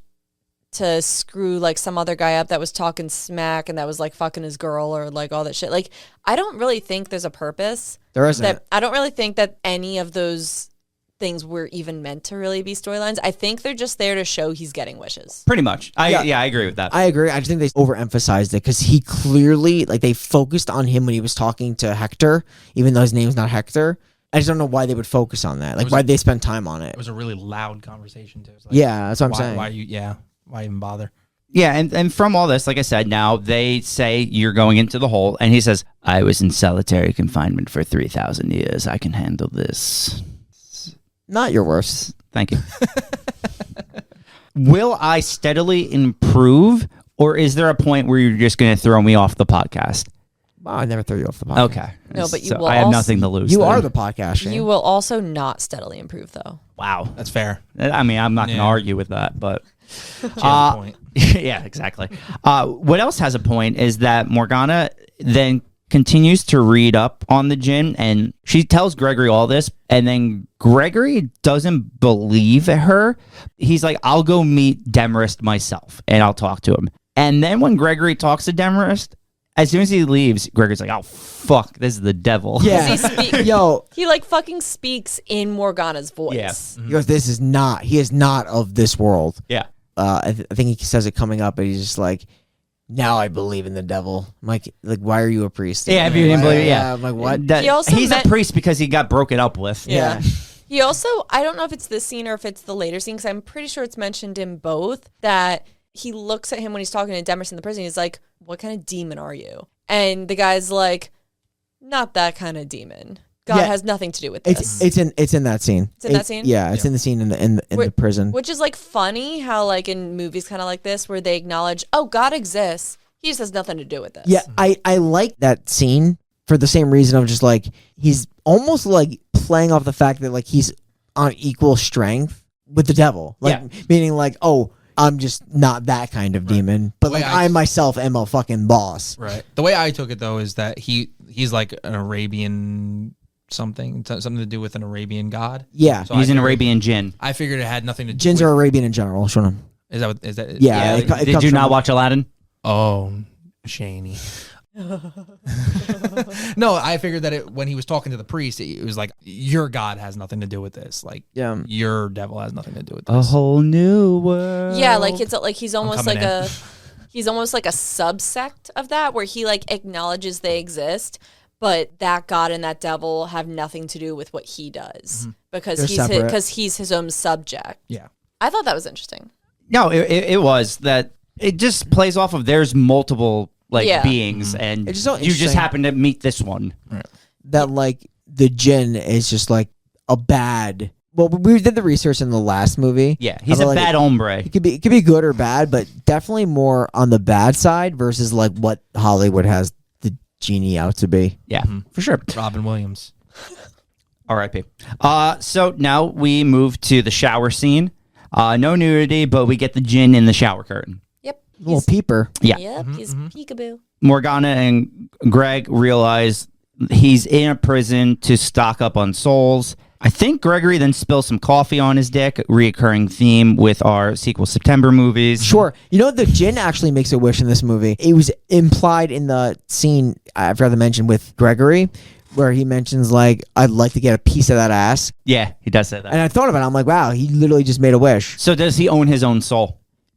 to screw like some other guy up that was talking smack and that was like fucking his girl or like all that shit. Like, I don't really think there's a purpose. There isn't. I don't really think that any of those things were even meant to really be storylines. I think they're just there to show he's getting wishes. Pretty much. I agree with that. I agree. I just think they overemphasized it because he clearly, like, they focused on him when he was talking to Hector, even though his name's not Hector. I just don't know why they would focus on that. Like, why'd they spend time on it? It was a really loud conversation too. It's like, Yeah, that's what I'm saying. Why even bother? Yeah, and from all this, like I said, now they say you're going into the hole, and he says, I was in solitary confinement for 3,000 years. I can handle this. Not your worst. Thank you. Will I steadily improve, or is there a point where you're just going to throw me off the podcast? Wow, I never threw you off the podcast. Okay. No, but you So will I have also- nothing to lose. You then. are the podcast, Shane. You will also not steadily improve, though. Wow. That's fair. I mean, I'm not going to Yeah. argue with that, but... She has a point. Yeah, exactly. What else has a point is that Morgana then continues to read up on the Djinn, and she tells Gregory all this, and then Gregory doesn't believe her. He's like, I'll go meet Demarest myself, and I'll talk to him. And then when Gregory talks to Demarest, as soon as he leaves, Gregory's like, oh, fuck, this is the devil. Yeah. Yo, He like fucking speaks in Morgana's voice. Yeah. he goes, he is not of this world. Yeah. I think he says it coming up, but he's just like, now I believe in the devil. I'm like, why are you a priest? Yeah, if you didn't believe it, yeah. I'm like, what? He also he's met- a priest because he got broken up with. Yeah. He also, I don't know if it's this scene or if it's the later scene, because I'm pretty sure it's mentioned in both, that he looks at him when he's talking to Demarest in the prison. He's like, what kind of demon are you? And the guy's like, not that kind of demon. God has nothing to do with this. It's in that scene. It's in that scene? Yeah, it's in the scene in the prison. Which is like funny how like in movies kind of like this where they acknowledge, oh, God exists. He just has nothing to do with this. Yeah, I like that scene for the same reason of just like he's almost like playing off the fact that like he's on equal strength with the devil. Like meaning like, oh, I'm just not that kind of demon, but like I myself am a fucking boss. Right. The way I took it though is that he's like an Arabian something to do with an Arabian god. Yeah. So He's an Arabian Djinn. I figured it had nothing to do Djinns with... are Arabian in general. Show them. Is that Yeah. it Did comes you from- not watch Aladdin? Oh, Shaney. No, I figured that when he was talking to the priest, it was like, your God has nothing to do with this. Like, Yeah. your devil has nothing to do with this. A whole new world. Yeah, like it's like he's almost coming like in. he's almost like a subsect of that where he like acknowledges they exist, but that God and that devil have nothing to do with what he does because They're separate. because he's his own subject. Yeah. I thought that was interesting. No, it was that it just plays off of there's multiple beings, and It's just so you just interesting. happen to meet this one. That like the Djinn is just like a bad. Well, we did the research in the last movie. Yeah, he's a about, like, bad hombre. It could be good or bad, but definitely more on the bad side versus like what Hollywood has the genie out to be. Yeah, for sure. Robin Williams. R.I.P. So now we move to the shower scene. No nudity, but we get the Djinn in the shower curtain. Yep. Little peeper. Yeah. Yep. He's peekaboo. Morgana and Greg realize he's in a prison to stock up on souls. I think Gregory then spills some coffee on his dick, reoccurring theme with our sequel September movies. Sure. You know, the Djinn actually makes a wish in this movie. It was implied in the scene, I forgot to mention, with Gregory, where he mentions, like, I'd like to get a piece of that ass. Yeah, he does say that. And I thought about it. I'm like, wow, he literally just made a wish. So does he own his own soul?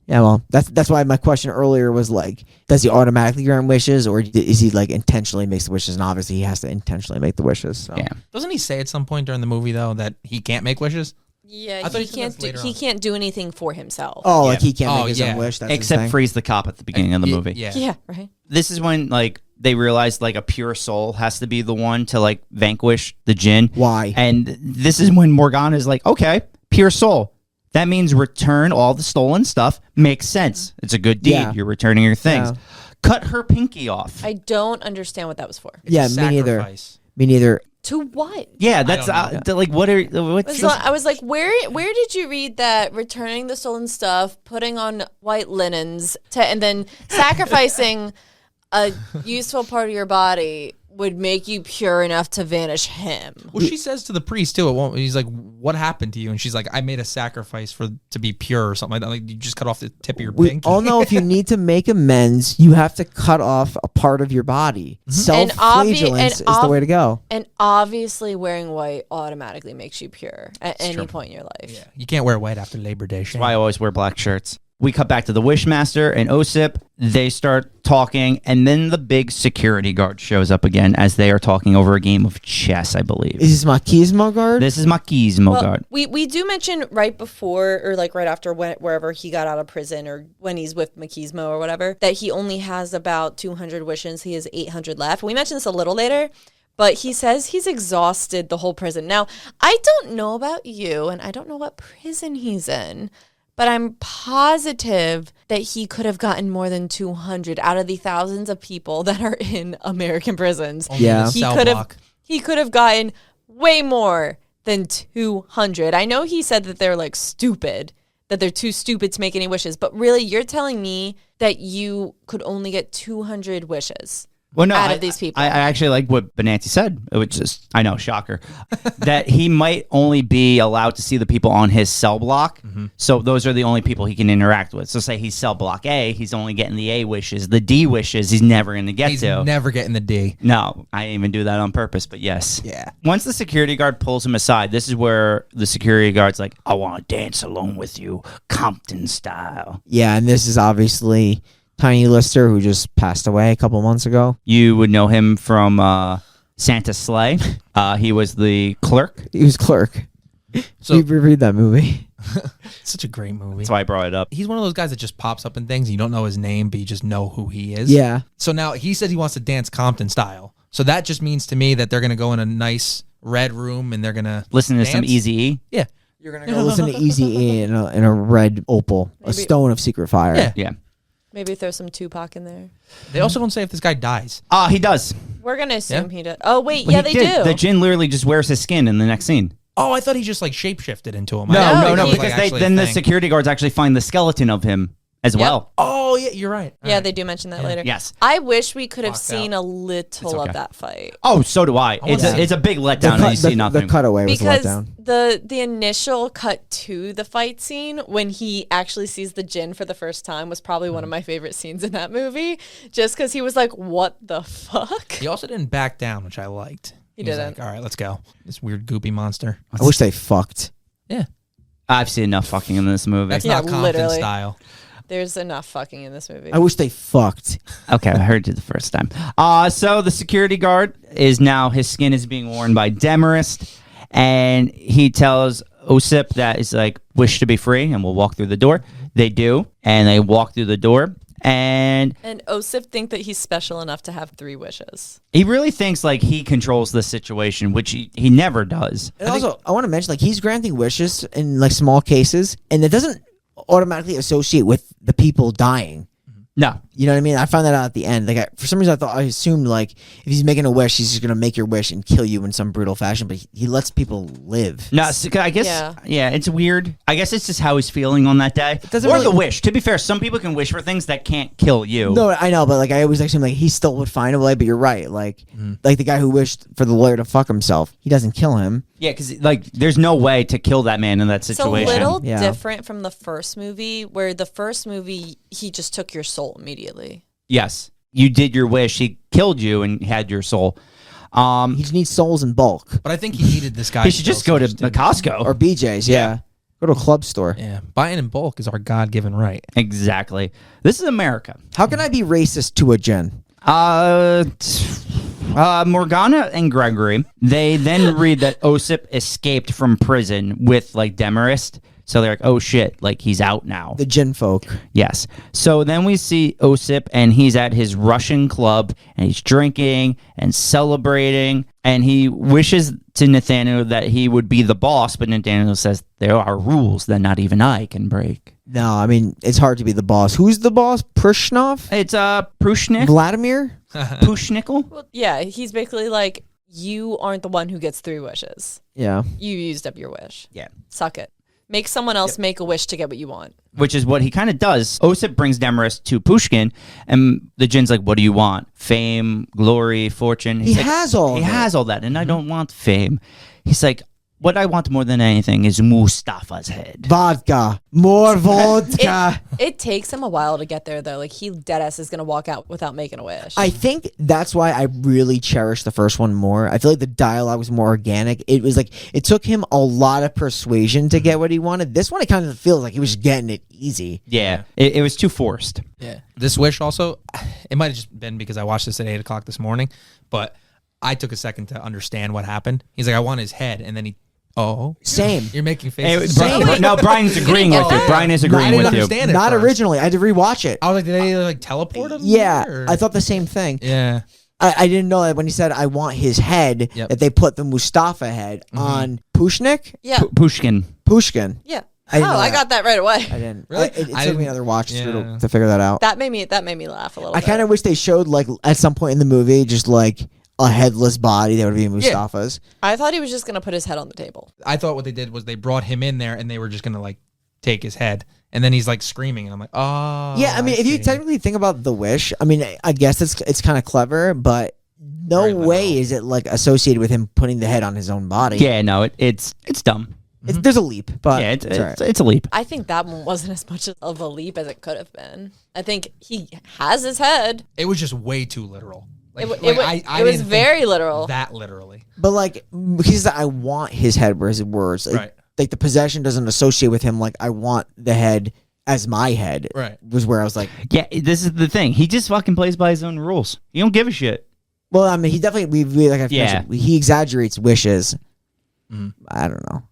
Yeah, well, that's why my question earlier was, like, does he automatically grant wishes, or is he, like, intentionally makes the wishes? And obviously he has to intentionally make the wishes. So. Yeah. Doesn't he say at some point during the movie though that he can't make wishes? Yeah, I thought he he said can't this do later he on. can't do anything for himself. Oh, like Yeah. he can't Oh, make his yeah. own wish? That's his Except thing? freeze the cop at the beginning of the movie. Yeah. Yeah, right. This is when, like, they realize, like, a pure soul has to be the one to, like, vanquish the Djinn. Why? And this is when Morgana is like, okay, pure soul. That means return all the stolen stuff. Makes sense. It's a good deed. Yeah. You're returning your things. Yeah. Cut her pinky off. I don't understand what that was for. It's Yeah, a me neither. sacrifice. Me neither. To what? Yeah, that's like what are what's I was like, where did you read that returning the stolen stuff, putting on white linens, and then sacrificing a useful part of your body would make you pure enough to vanish him? Well, she says to the priest too. It won't. He's like, "What happened to you?" And she's like, "I made a sacrifice to be pure or something like that. Like you just cut off the tip of your pinky." all know if you need to make amends, you have to cut off a part of your body. Self-flagellance is the way to go. And obviously, wearing white automatically makes you pure at any point in your life. Yeah, you can't wear white after Labor Day. That's why I always wear black shirts. We cut back to the Wishmaster and Osip. They start talking, and then the big security guard shows up again as they are talking over a game of chess, I believe. Is this Machismo guard? This is Machismo guard. We do mention right before or like right after wherever he got out of prison or when he's with Machismo or whatever, that he only has about 200 wishes. He has 800 left. We mentioned this a little later. But he says he's exhausted the whole prison. Now, I don't know about you, and I don't know what prison he's in, but I'm positive that he could have gotten more than 200 out of the thousands of people that are in American prisons. Yeah. He could have gotten way more than 200. I know he said that they're like stupid, that they're too stupid to make any wishes, but really you're telling me that you could only get 200 wishes. Well, no, out of these people. I actually like what Benanti said, which is, I know, shocker, that he might only be allowed to see the people on his cell block. Mm-hmm. So those are the only people he can interact with. So say he's cell block A, he's only getting the A wishes. The D wishes he's never going to get to. He's never getting the D. No, I didn't even do that on purpose, but yes. Yeah. Once the security guard pulls him aside, this is where the security guard's like, I want to dance alone with you, Compton style. Yeah, and this is obviously Tiny Lister, who just passed away a couple months ago. You would know him from Santa's Sleigh. He was the clerk. He was clerk. So we reread that movie. Such a great movie. That's why I brought it up. He's one of those guys that just pops up in things. You don't know his name, but you just know who he is. Yeah. So now he said he wants to dance Compton style. So that just means to me that they're going to go in a nice red room and they're going to listen to some Eazy-E. Yeah. You're going to go listen to Eazy-E in a red opal, a stone of secret fire. Yeah. Maybe throw some Tupac in there. They also don't say if this guy dies. He does. We're going to assume he does. Oh, wait. Well, yeah, they do. The Djinn literally just wears his skin in the next scene. Oh, I thought he just like shapeshifted into him. No, because then the security guards actually find the skeleton of him as well. Oh, yeah, you're right. Yeah, they do mention that later. Yes. I wish we could have seen a little of that fight. Oh, so do I. It's a big letdown and you see nothing. The cutaway was a because letdown. the initial cut to the fight scene when he actually sees the Djinn for the first time was probably one of my favorite scenes in that movie, just because he was like, what the fuck? He also didn't back down, which I liked. He didn't. Like, all right, let's go. This weird goopy monster. I wish they fucked. Yeah. I've seen enough fucking in this movie. That's not Compton literally. style. There's enough fucking in this movie. I wish they fucked. Okay, I heard you the first time. So the security guard is now, his skin is being worn by Demarest, and he tells Osip that he's like, wish to be free, and we'll walk through the door. They do, and they walk through the door, and Osip think that he's special enough to have 3 wishes. he really thinks like he controls the situation, which he never does. And also, I want to mention, like, he's granting wishes in like small cases, and it doesn't automatically associate with the people dying. No. You know what I mean? I found that out at the end. Like, for some reason, I assumed like if he's making a wish, he's just gonna make your wish and kill you in some brutal fashion. But he lets people live. No, so I guess, yeah, it's weird. I guess it's just how he's feeling on that day. doesn't Or really- the wish. To be fair, some people can wish for things that can't kill you. No, I know, but like I always assume like he still would find a way. But you're right. Like the guy who wished for the lawyer to fuck himself, he doesn't kill him. Yeah, because like there's no way to kill that man in that situation. It's a little Yeah. different from the first movie, where the first movie, he just took your soul immediately. Yes, you did your wish. He killed you and had your soul. He just needs souls in bulk. But I think he needed this guy. He should just go to Costco. Or BJ's, yeah. Go to a club store. Yeah, buying in bulk is our God-given right. Exactly. This is America. How can I be racist to a Djinn? Morgana and Gregory, they then read that Osip escaped from prison with like Demarest. So they're like, oh shit, like he's out now. The Djinn folk. Yes. So then we see Osip, and he's at his Russian club, and he's drinking and celebrating, and he wishes to Nathaniel that he would be the boss, but Nathaniel says, there are rules that not even I can break. No, I mean, it's hard to be the boss. Who's the boss? Prushnov? It's Prushnik? Vladimir? Pushnickel? Well, yeah, he's basically like, you aren't the one who gets 3 wishes. Yeah. You used up your wish. Yeah. Suck it. Make someone else make a wish to get what you want. Which is what he kind of does. Osip brings Demarest to Pushkin, and the Djinn's like, what do you want? Fame, glory, fortune? He has all He of it. has all that, and I don't want fame. He's like, what I want more than anything is Mustafa's head. Vodka. More vodka. It takes him a while to get there, though. Like, he deadass is going to walk out without making a wish. I think that's why I really cherish the first one more. I feel like the dialogue was more organic. It was like, it took him a lot of persuasion to get what he wanted. This one, it kind of feels like he was getting it easy. Yeah, it was too forced. Yeah. This wish also, it might have just been because I watched this at 8 o'clock this morning, but I took a second to understand what happened. He's like, I want his head. And then Same. You're making Hey, faces. no, Brian's agreeing with you. Brian is I agreeing didn't with you. understand it. Not first. originally. I had to rewatch it. I was like, did they like teleport him? Yeah, there, or- I thought the same thing. Yeah. I didn't know that when he said, I want his head, Yep. that they put the Mustafa head on Pushnik? yeah. Pushkin. Pushkin. Yeah. I didn't know I that. got that right away. I didn't. Really? It I took me didn't- another watch yeah. to figure that out. That made me laugh a little I bit. kind of wish they showed, like, at some point in the movie, just like a headless body that would be Mustafa's. I thought he was just going to put his head on the table. I thought what they did was they brought him in there and they were just going to like take his head. And then he's like screaming. And I'm like, oh. Yeah, I mean, if you see. technically think about the wish, I mean, I guess it's kind of clever, but no Very way literal. is it like associated with him putting the head on his own body. Yeah, no, it's dumb. There's a leap, but Yeah, it's all right. it's a leap. I think that one wasn't as much of a leap as it could have been. I think he has his head. It was just way too literal. Like, It was very literal. That literally. But like he says, I want his head. Were his words Right. like the possession doesn't associate with him. Like I want the head as my head. Right. Was where I was like, Yeah, this is the thing. He just fucking plays by his own rules. He don't give a shit. well, I mean, he definitely like I've Yeah. mentioned, he exaggerates wishes. I don't know.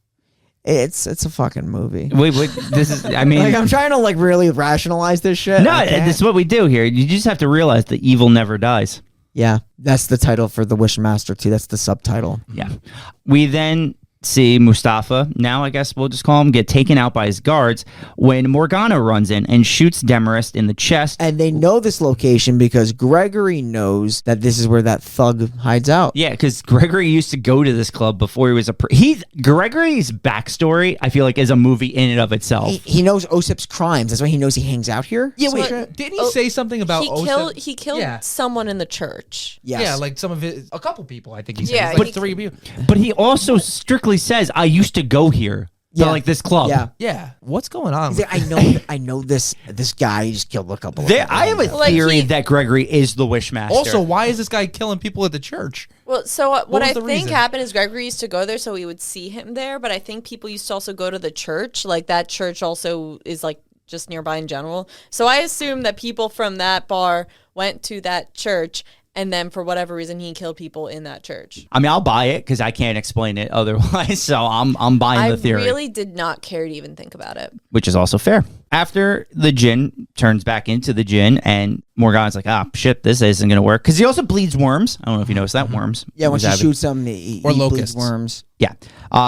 It's a fucking movie. Wait, this is, I mean, Like I'm trying to like really rationalize this shit. no, I can't. this is what we do here. You just have to realize that evil never dies. Yeah, that's the title for the Wishmaster too. That's the subtitle. Yeah. We then see Mustafa, now I guess we'll just call him, get taken out by his guards when Morgana runs in and shoots Demarest in the chest. And they know this location because Gregory knows that this is where that thug hides out. Yeah, because Gregory used to go to this club before he was Gregory's backstory, I feel like, is a movie in and of itself. He knows Osip's crimes. That's why he knows he hangs out here. Yeah, wait, didn't he say something about he killed Yeah. someone in the church. Yes. Yeah, like a couple people, I think he said. Yeah, He's like he- 3 people. But he also strictly says, I used to go here. To Yeah. like this club. Yeah. Yeah. What's going on? He's like, I know this guy. He just killed a couple. of people. I have a Like, theory he- that Gregory is the Wishmaster. Also, why is this guy killing people at the church? Well, so what was I the think reason? happened is Gregory used to go there so we would see him there, but I think people used to also go to the church. Like that church also is like just nearby in general. So I assume that people from that bar went to that church and then for whatever reason he killed people in that church. I mean, I'll buy it because I can't explain it otherwise. So I'm buying I the theory, really did not care to even think about it. which is also fair. After the Djinn turns back into the Djinn, and Morgana's like, "Ah, shit, this isn't gonna work," because he also bleeds worms. I don't know if you noticed that worms. Yeah, when He's she having- shoots him, he Or bleeds locusts. worms. Yeah,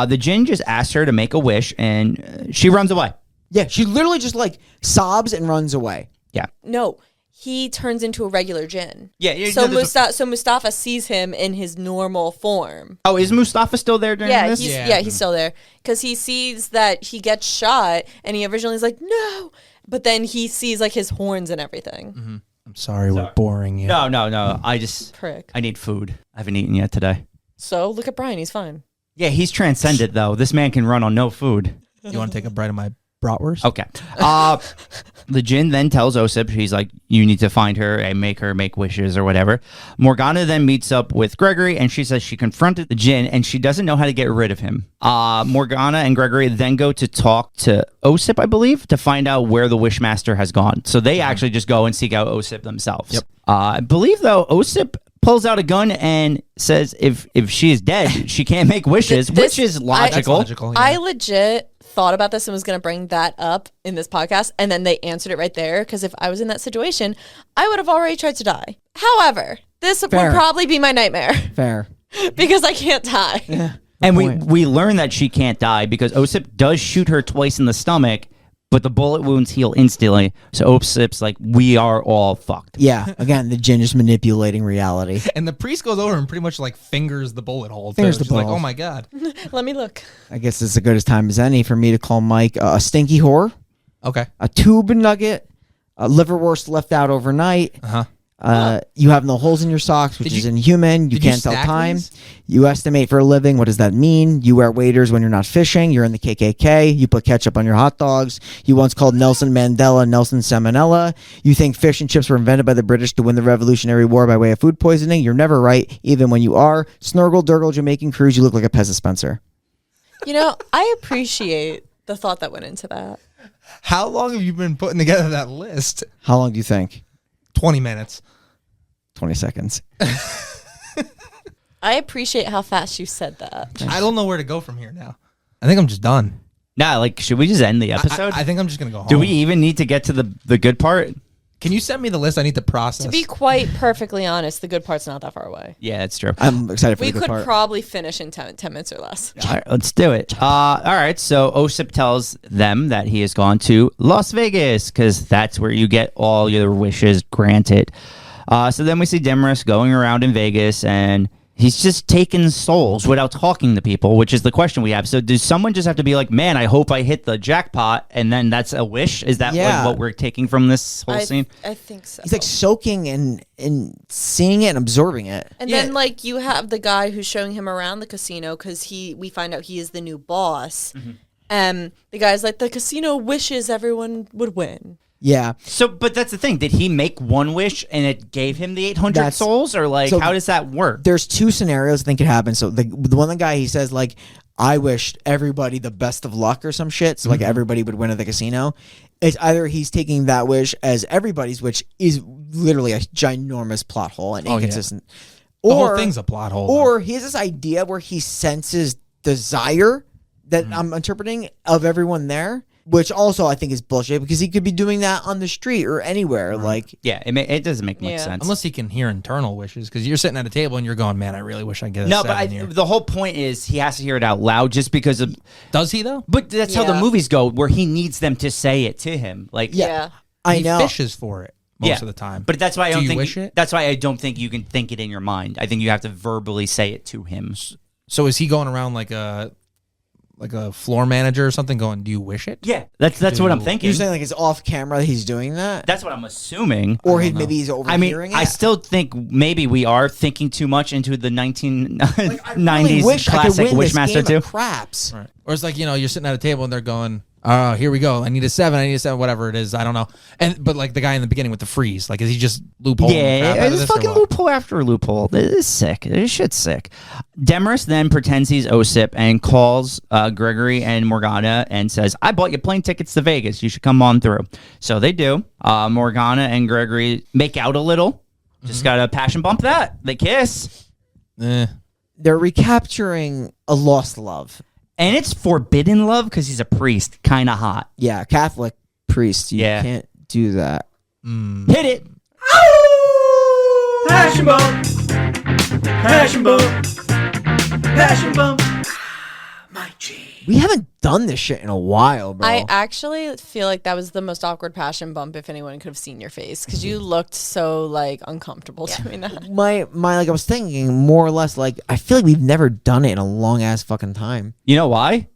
the Djinn just asked her to make a wish, and she runs away. Yeah, she literally just like sobs and runs away. Yeah, No, he turns into a regular Djinn. Yeah, yeah, So no, there's Mustafa sees him in his normal form. Oh, is Mustafa still there during Yeah, this? he's still there because he sees that he gets shot, and he originally is like no, but then he sees like his horns and everything. I'm sorry, we're boring you. No. Prick. I need food. I haven't eaten yet today. So look at Brian; he's fine. Yeah, he's transcended though. This man can run on no food. You want to take a bite of my bratwurst? Okay. The Djinn then tells Osip, he's like, you need to find her and make her make wishes or whatever. Morgana then meets up with Gregory, and she says she confronted the Djinn, and she doesn't know how to get rid of him. Morgana and Gregory then go to talk to Osip, I believe, to find out where the Wishmaster has gone. So they actually just go and seek out Osip themselves. Yep. I believe, though, Osip pulls out a gun and says if she is dead, she can't make wishes, which is logical. That's logical. Yeah. I legit thought about this and was going to bring that up in this podcast, and then they answered it right there. Because if I was in that situation, I would have already tried to die. However, this Fair. would probably be my nightmare Fair. because I can't die. Yeah. And Point. we learn that she can't die because Osip does shoot her twice in the stomach, but the bullet wounds heal instantly. So Osip's like, we are all fucked. Yeah, again, the Djinn is manipulating reality. And the priest goes over and pretty much like fingers the bullet hole. Fingers the She's like, bullet oh hole. my God. Let me look. I guess it's as good as time as any for me to call Mike a stinky whore, Okay. a tube nugget, a liverwurst left out overnight. Uh-huh. You have no holes in your socks, which Did is you- inhuman. You did you can't tell stack time. these? You estimate for a living. What does that mean? You wear waders when you're not fishing. You're in the KKK. You put ketchup on your hot dogs. You once called Nelson Mandela Nelson Salmonella. You think fish and chips were invented by the British to win the Revolutionary War by way of food poisoning. You're never right, even when you are. Snurgle, Durgle, Jamaican cruise. You look like a Pez dispenser. You know, I appreciate the thought that went into that. How long have you been putting together that list? How long do you think? 20 minutes. 20 seconds. I appreciate how fast you said that. I don't know where to go from here now. I think I'm just done. Nah, like, should we just end the episode? I think I'm just going to go home. Do we even need to get to the good part? Can you send me the list? I need to process. To be quite perfectly honest, the good part's not that far away. Yeah, that's true. I'm excited for We the good could part. probably finish in 10 minutes or less. All right, let's do it. All right, so Osip tells them that he has gone to Las Vegas because that's where you get all your wishes granted. So then we see Demarest going around in Vegas, and he's just taking souls without talking to people, which is the question we have. So does someone just have to be like, man, I hope I hit the jackpot, and then that's a wish? Is that Yeah. like what we're taking from this whole scene? I think so. He's like soaking and seeing it and absorbing it. And Yeah. then, like, you have the guy who's showing him around the casino because we find out he is the new boss. The guy's like, the casino wishes everyone would win. Yeah. So, but that's the thing. Did he make one wish and it gave him the 800 That's- souls, or like so how does that work? There's two scenarios I think could happen. So the one guy, he says like, I wished everybody the best of luck or some shit. So like everybody would win at the casino. It's either he's taking that wish as everybody's, which is literally a ginormous plot hole and Oh, yeah. inconsistent. The whole Or thing's a plot hole. or he has this idea where he senses desire that I'm interpreting of everyone there, which also I think is bullshit because he could be doing that on the street or anywhere. Like, Yeah, it doesn't make much Yeah. sense. Unless he can hear internal wishes, because you're sitting at a table and you're going, man, I really wish I could get a No, but 7 here. the whole point is he has to hear it out loud just because of. Does he, though? But that's how the Yeah. movies go, where he needs them to say it to him. Like, yeah, I He know. fishes for it most yeah, of the time. But that's why I Do don't you think. wish it? That's why I don't think you can think it in your mind. I think you have to verbally say it to him. So is he going around like a floor manager or something going, do you wish it? Yeah, that's what I'm Dude. thinking. You're saying like it's off camera that he's doing that, That's what I'm assuming. or don't he's I mean, overhearing it. I still think maybe we are thinking too much into the 1990s I really wish I could classic win this Wishmaster game 2. of craps. Right. Or it's like, you're sitting at a table and they're going, oh, here we go. I need a 7, whatever it is. I don't know. But like the guy in the beginning with the freeze, like, is he just loopholing the crap Yeah, out of it's this or fucking what? loophole after loophole. This is sick. This shit's sick. Demarest then pretends he's Osip and calls Gregory and Morgana and says, I bought you plane tickets to Vegas. You should come on through. So they do. Morgana and Gregory make out a little. Just gotta passion bump that. They kiss. Eh. They're recapturing a lost love. And it's forbidden love because he's a priest. Kind of hot. Yeah, Catholic priest. You Yeah. can't do that. Hit it. Passion bump. Passion bump. Passion bump. My G. We haven't done this shit in a while, bro. I actually feel like that was the most awkward passion bump if anyone could have seen your face because you looked so like uncomfortable doing that. my like I was thinking more or less like I feel like we've never done it in a long ass fucking time. You know why?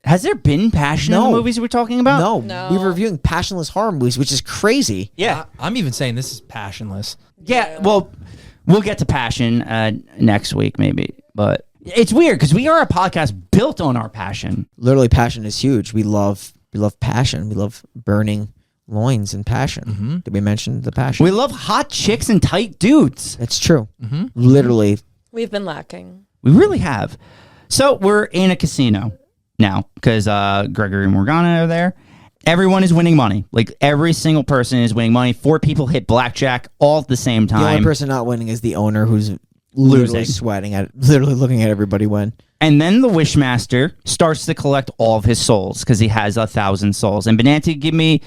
Has there been passion in No. the movies we're talking about? No, No. we were reviewing passionless horror movies, which is crazy. Yeah. I'm even saying this is passionless. Yeah, well, we'll get to passion next week maybe, but it's weird because we are a podcast built on our passion. Literally, passion is huge. We love passion. We love burning loins and passion. Did we mention the passion? We love hot chicks and tight dudes. It's true. Literally, We've been lacking. We really have. So we're in a casino now because Gregory and Morgana are there. Everyone is winning money. Like every single person is winning money. 4 people hit blackjack all at the same the only time. person not winning is the owner, who's Losing. literally sweating literally looking at everybody win. And then the Wishmaster starts to collect all of his souls because he has 1,000 souls. And Benanti, give me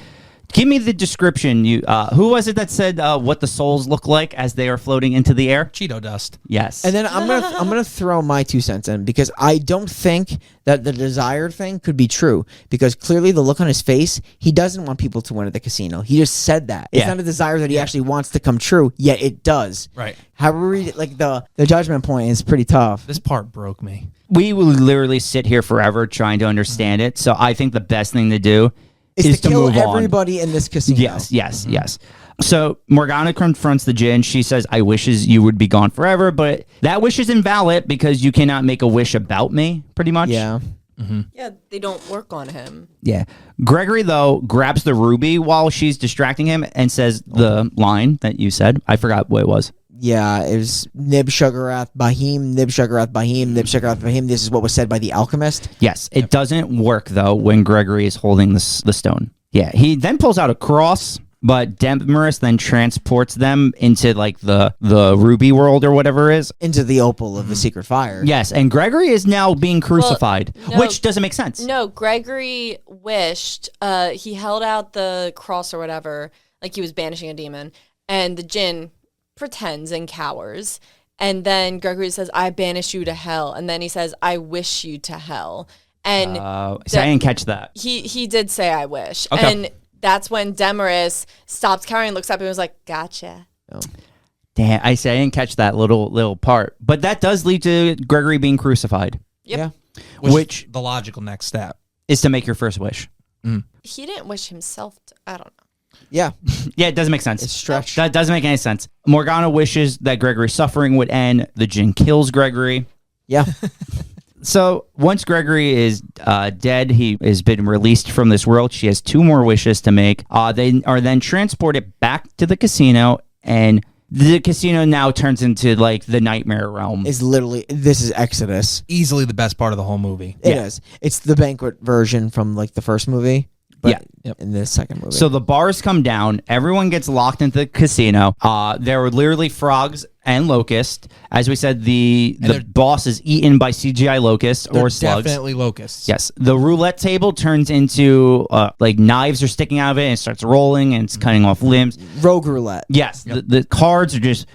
Give me the description. Who was it that said what the souls look like as they are floating into the air? Cheeto dust. Yes. And then I'm gonna throw my 2 cents in because I don't think that the desired thing could be true because clearly the look on his face, he doesn't want people to win at the casino. He just said that. It's Yeah. not a desire that he actually wants to come true, yet it does. Right. However, like the judgment point is pretty tough. This part broke me. We will literally sit here forever trying to understand it. So I think the best thing to do is to kill move on. everybody in this casino. Yes. So Morgana confronts the Djinn. She says, I wishes you would be gone forever, but that wish is invalid because you cannot make a wish about me, pretty much. Yeah. Yeah, they don't work on him. Yeah. Gregory, though, grabs the ruby while she's distracting him and says the line that you said. I forgot what it was. Yeah, it was Nib Shugarath Bahim, Nib Shugarath Bahim, Nib Shugarath Bahim. This is what was said by the alchemist. Yes. It doesn't work, though, when Gregory is holding the stone. Yeah. He then pulls out a cross, but Demarest then transports them into, like, the ruby world or whatever it is. Into the opal of the secret fire. Yes. And Gregory is now being crucified, no. which doesn't make sense. No, Gregory wished, he held out the cross or whatever, like he was banishing a demon, and the Djinn pretends and cowers. And then Gregory says, I banish you to hell. And then he says, I wish you to hell. And So I didn't catch that. he did say, I wish. Okay. And that's when Demarest stops cowering, looks up and was like, gotcha. Damn, I didn't catch that little part. But that does lead to Gregory being crucified, Yeah. which the logical next step. is to make your first wish. He didn't wish himself to, I don't know. Yeah. Yeah, it doesn't make sense. It's stretched. That doesn't make any sense. Morgana wishes that Gregory's suffering would end. The Djinn kills Gregory. Yeah. So once Gregory is dead, he has been released from this world. She has 2 more wishes to make. They are then transported back to the casino, and the casino now turns into like the nightmare realm. It's literally, this is Exodus. Easily the best part of the whole movie. It is. It's the banquet version from like the first movie. But in the second movie. So the bars come down. Everyone gets locked into the casino. There were literally frogs and locusts. As we said, the boss is eaten by CGI locusts or slugs. Definitely locusts. Yes. The roulette table turns into like knives are sticking out of it and it starts rolling and it's cutting off limbs. Rogue roulette. Yes. The cards are just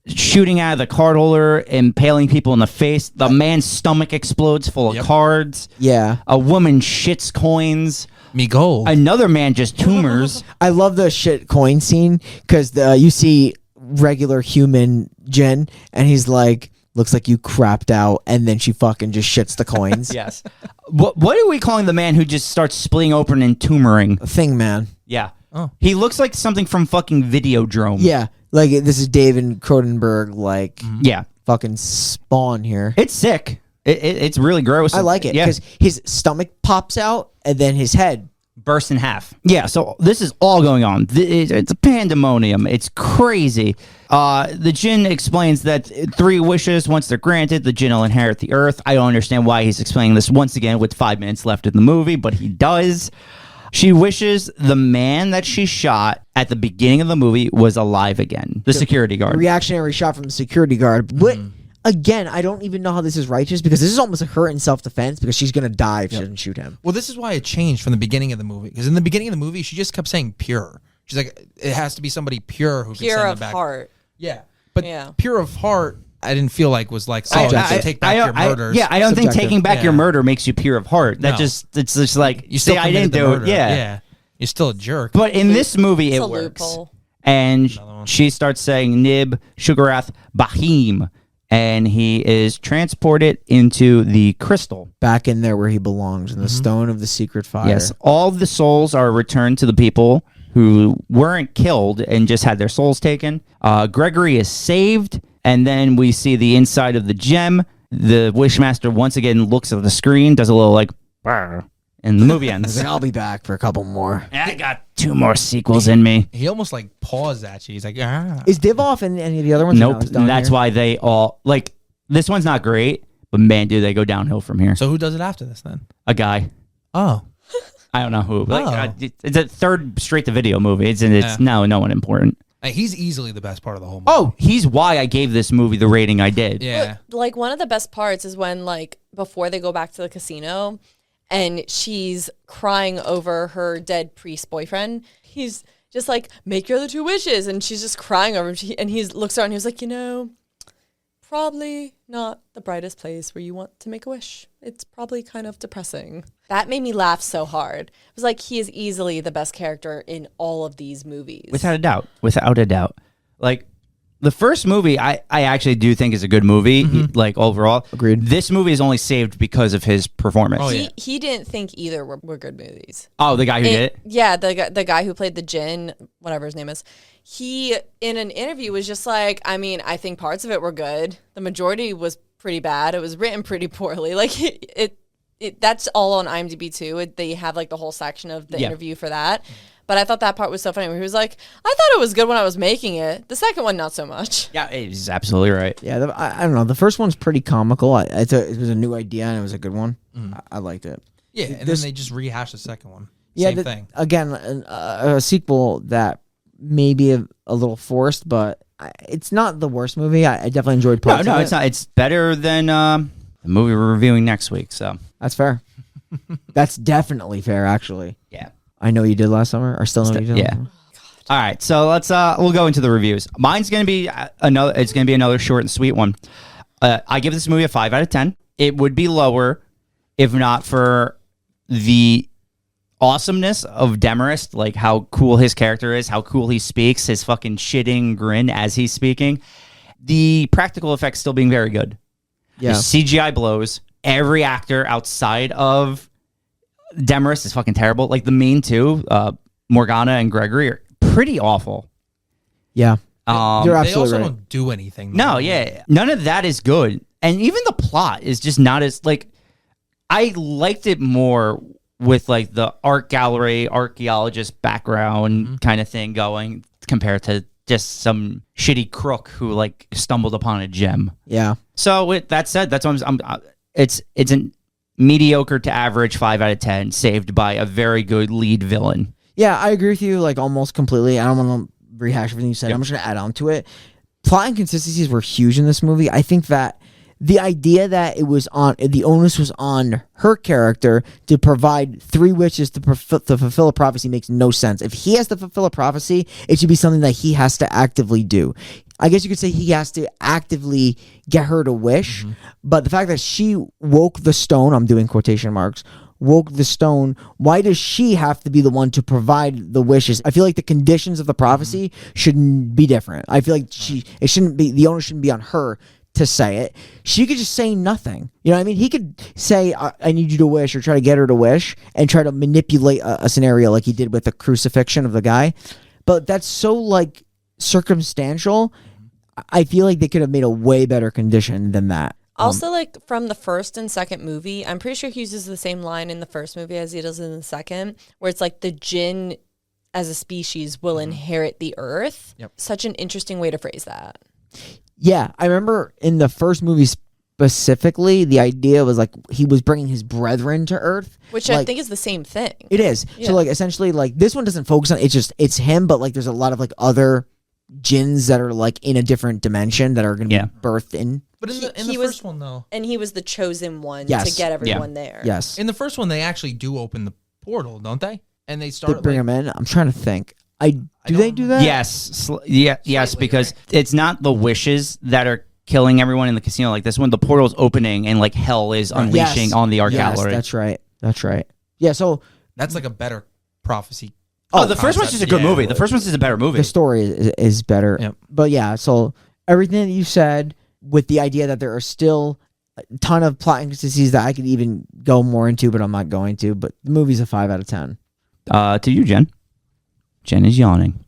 shooting out of the card holder, impaling people in the face. The man's stomach explodes full of cards. Yeah. A woman shits coins. Me gold. Another man just tumors. I love the shit coin scene because you see regular human Djinn and he's like, looks like you crapped out, and then she fucking just shits the coins. Yes. What are we calling the man who just starts splitting open and tumoring? Thing man. Yeah. Oh. He looks like something from fucking Videodrome. Yeah. Like this is David Cronenberg, like Yeah. fucking Spawn here. It's sick. It's really gross. I like it Yeah. because his stomach pops out and then his head. Burst in half. Yeah, so this is all going on. It's a pandemonium. It's crazy. The Djinn explains that 3 wishes, once they're granted, the Djinn will inherit the earth. I don't understand why he's explaining this once again with 5 minutes left in the movie, but he does. She wishes the man that she shot at the beginning of the movie was alive again. The security guard. Reactionary shot from the security guard. What? Again, I don't even know how this is righteous because this is almost her in self-defense because she's going to die if she doesn't shoot him. Well, this is why it changed from the beginning of the movie. Because in the beginning of the movie, she just kept saying pure. She's like, it has to be somebody pure who can Pure send of them back. heart. Yeah. But Yeah. pure of heart, I didn't feel like was like, oh, Subjective. take back your murders. I don't think Subjective. taking back your Yeah. murder makes you pure of heart. That No. it's just like, You still say I committed didn't the do it. murder. Yeah. You're still a jerk. But in this movie, It's it a works. loophole. And Another one. she starts saying Nib Shugarath Bahim. And he is transported into the crystal. Back in there where he belongs, in the stone of the secret fire. Yes, all the souls are returned to the people who weren't killed and just had their souls taken. Gregory is saved, and then we see the inside of the gem. The Wishmaster once again looks at the screen, does a little like, "Brr," and the movie He's ends. like, I'll be back for a couple more. I got 2 more sequels in me. He almost like paused at you. He's like, ah. Is Divoff in any of the other ones? Nope, No, it's down that's here. why they all, like, this one's not great, but man, do they go downhill from here. So who does it after this then? A guy. Oh. I don't know who. Like, Oh. it's a 3rd straight-to-video movie. It's Yeah. no one important. He's easily the best part of the whole movie. Oh, he's why I gave this movie the rating I did. Yeah. Like one of the best parts is when like before they go back to the casino and she's crying over her dead priest boyfriend. He's just like, make your other 2 wishes. And she's just crying over him. And he looks around and he was like, probably not the brightest place where you want to make a wish. It's probably kind of depressing. That made me laugh so hard. It was like, he is easily the best character in all of these movies. Without a doubt. Without a doubt. Like, the first movie, I actually do think is a good movie, like, overall. Agreed. This movie is only saved because of his performance. Oh, yeah. He didn't think either were good movies. Oh, the guy who did it? Yeah, the guy who played the Djinn, whatever his name is. He, in an interview, was just like, I mean, I think parts of it were good. The majority was pretty bad. It was written pretty poorly. Like, that's all on IMDb, too. They have, like, the whole section of the interview for that. But I thought that part was so funny. Where he was like, I thought it was good when I was making it. The second one, not so much. Yeah, he's absolutely right. Yeah, I don't know. The first one's pretty comical. It was a new idea and it was a good one. I liked it. Yeah, and then they just rehashed the second one. Yeah, Same thing. Again, a sequel that may be a little forced, but it's not the worst movie. I definitely enjoyed parts of it. It's not. It's better than the movie we're reviewing next week. So That's fair. That's definitely fair, actually. yeah. I know you did last summer, or still know you did. Yeah. All right, so let's we'll go into the reviews. Mine's gonna be another. It's gonna be another short and sweet one. I give this movie a 5 out of 10. It would be lower if not for the awesomeness of Demarest, like how cool his character is, how cool he speaks, his fucking shitting grin as he's speaking. The practical effects still being very good. Yeah. The CGI blows. Every actor outside of Demarest is fucking terrible. Like the main two, Morgana and Gregory, are pretty awful. Yeah. They You're also absolutely right. don't do anything. No, yeah. None of that is good. And even the plot is just not as, like, I liked it more with, like, the art gallery, archaeologist background kind of thing going compared to just some shitty crook who, like, stumbled upon a gem. Yeah. So with that said, that's what it's a mediocre to average 5 out of 10 saved by a very good lead villain. Yeah, I agree with you, like, almost completely. I don't want to rehash everything you said. I'm just going to add on to it. Plot inconsistencies were huge in this movie. I think that the idea that the onus was on her character to provide 3 wishes to fulfill a prophecy makes no sense. If he has to fulfill a prophecy, it should be something that he has to actively do. I guess you could say he has to actively get her to wish, but the fact that she woke the stone, I'm doing quotation marks, woke the stone, why does she have to be the one to provide the wishes? I feel like the conditions of the prophecy shouldn't be different. I feel like the onus shouldn't be on her to say it. She could just say nothing. You know what I mean? He could say, I need you to wish, or try to get her to wish, and try to manipulate a scenario like he did with the crucifixion of the guy. But that's so, like, circumstantial. I feel like they could have made a way better condition than that. Also, like, from the first and second movie, I'm pretty sure he uses the same line in the first movie as he does in the second, where it's like the Djinn as a species will inherit the earth. Yep. Such an interesting way to phrase that. Yeah, I remember in the first movie specifically, the idea was like he was bringing his brethren to Earth, Which like, I think is the same thing. it is. Yeah. So, like, essentially, like, this one doesn't focus on it's him, but, like, there's a lot of, like, other djinns that are, like, in a different dimension that are going to be birthed in. But in the He was- first one, though, And he was the chosen one Yes. to get everyone there. Yes. in the first one, they actually do open the portal, don't they? And they To start bring like, him in. I'm trying to think. Do don't they do that? Yes. Yes, Slightly, because it's not the wishes that are killing everyone in the casino like this one. The portal's opening and, like, hell is unleashing Yes. on the art Yes, gallery. that's right. That's right. Yeah, so that's like a better prophecy. Oh, the first one's just a good movie. The first one's just a better movie. the story is better. Yep. But yeah, so everything that you said, with the idea that there are still a ton of plot inconsistencies that I could even go more into, but I'm not going to. But the movie's a 5 out of 10. To you, Jen. Jen is yawning.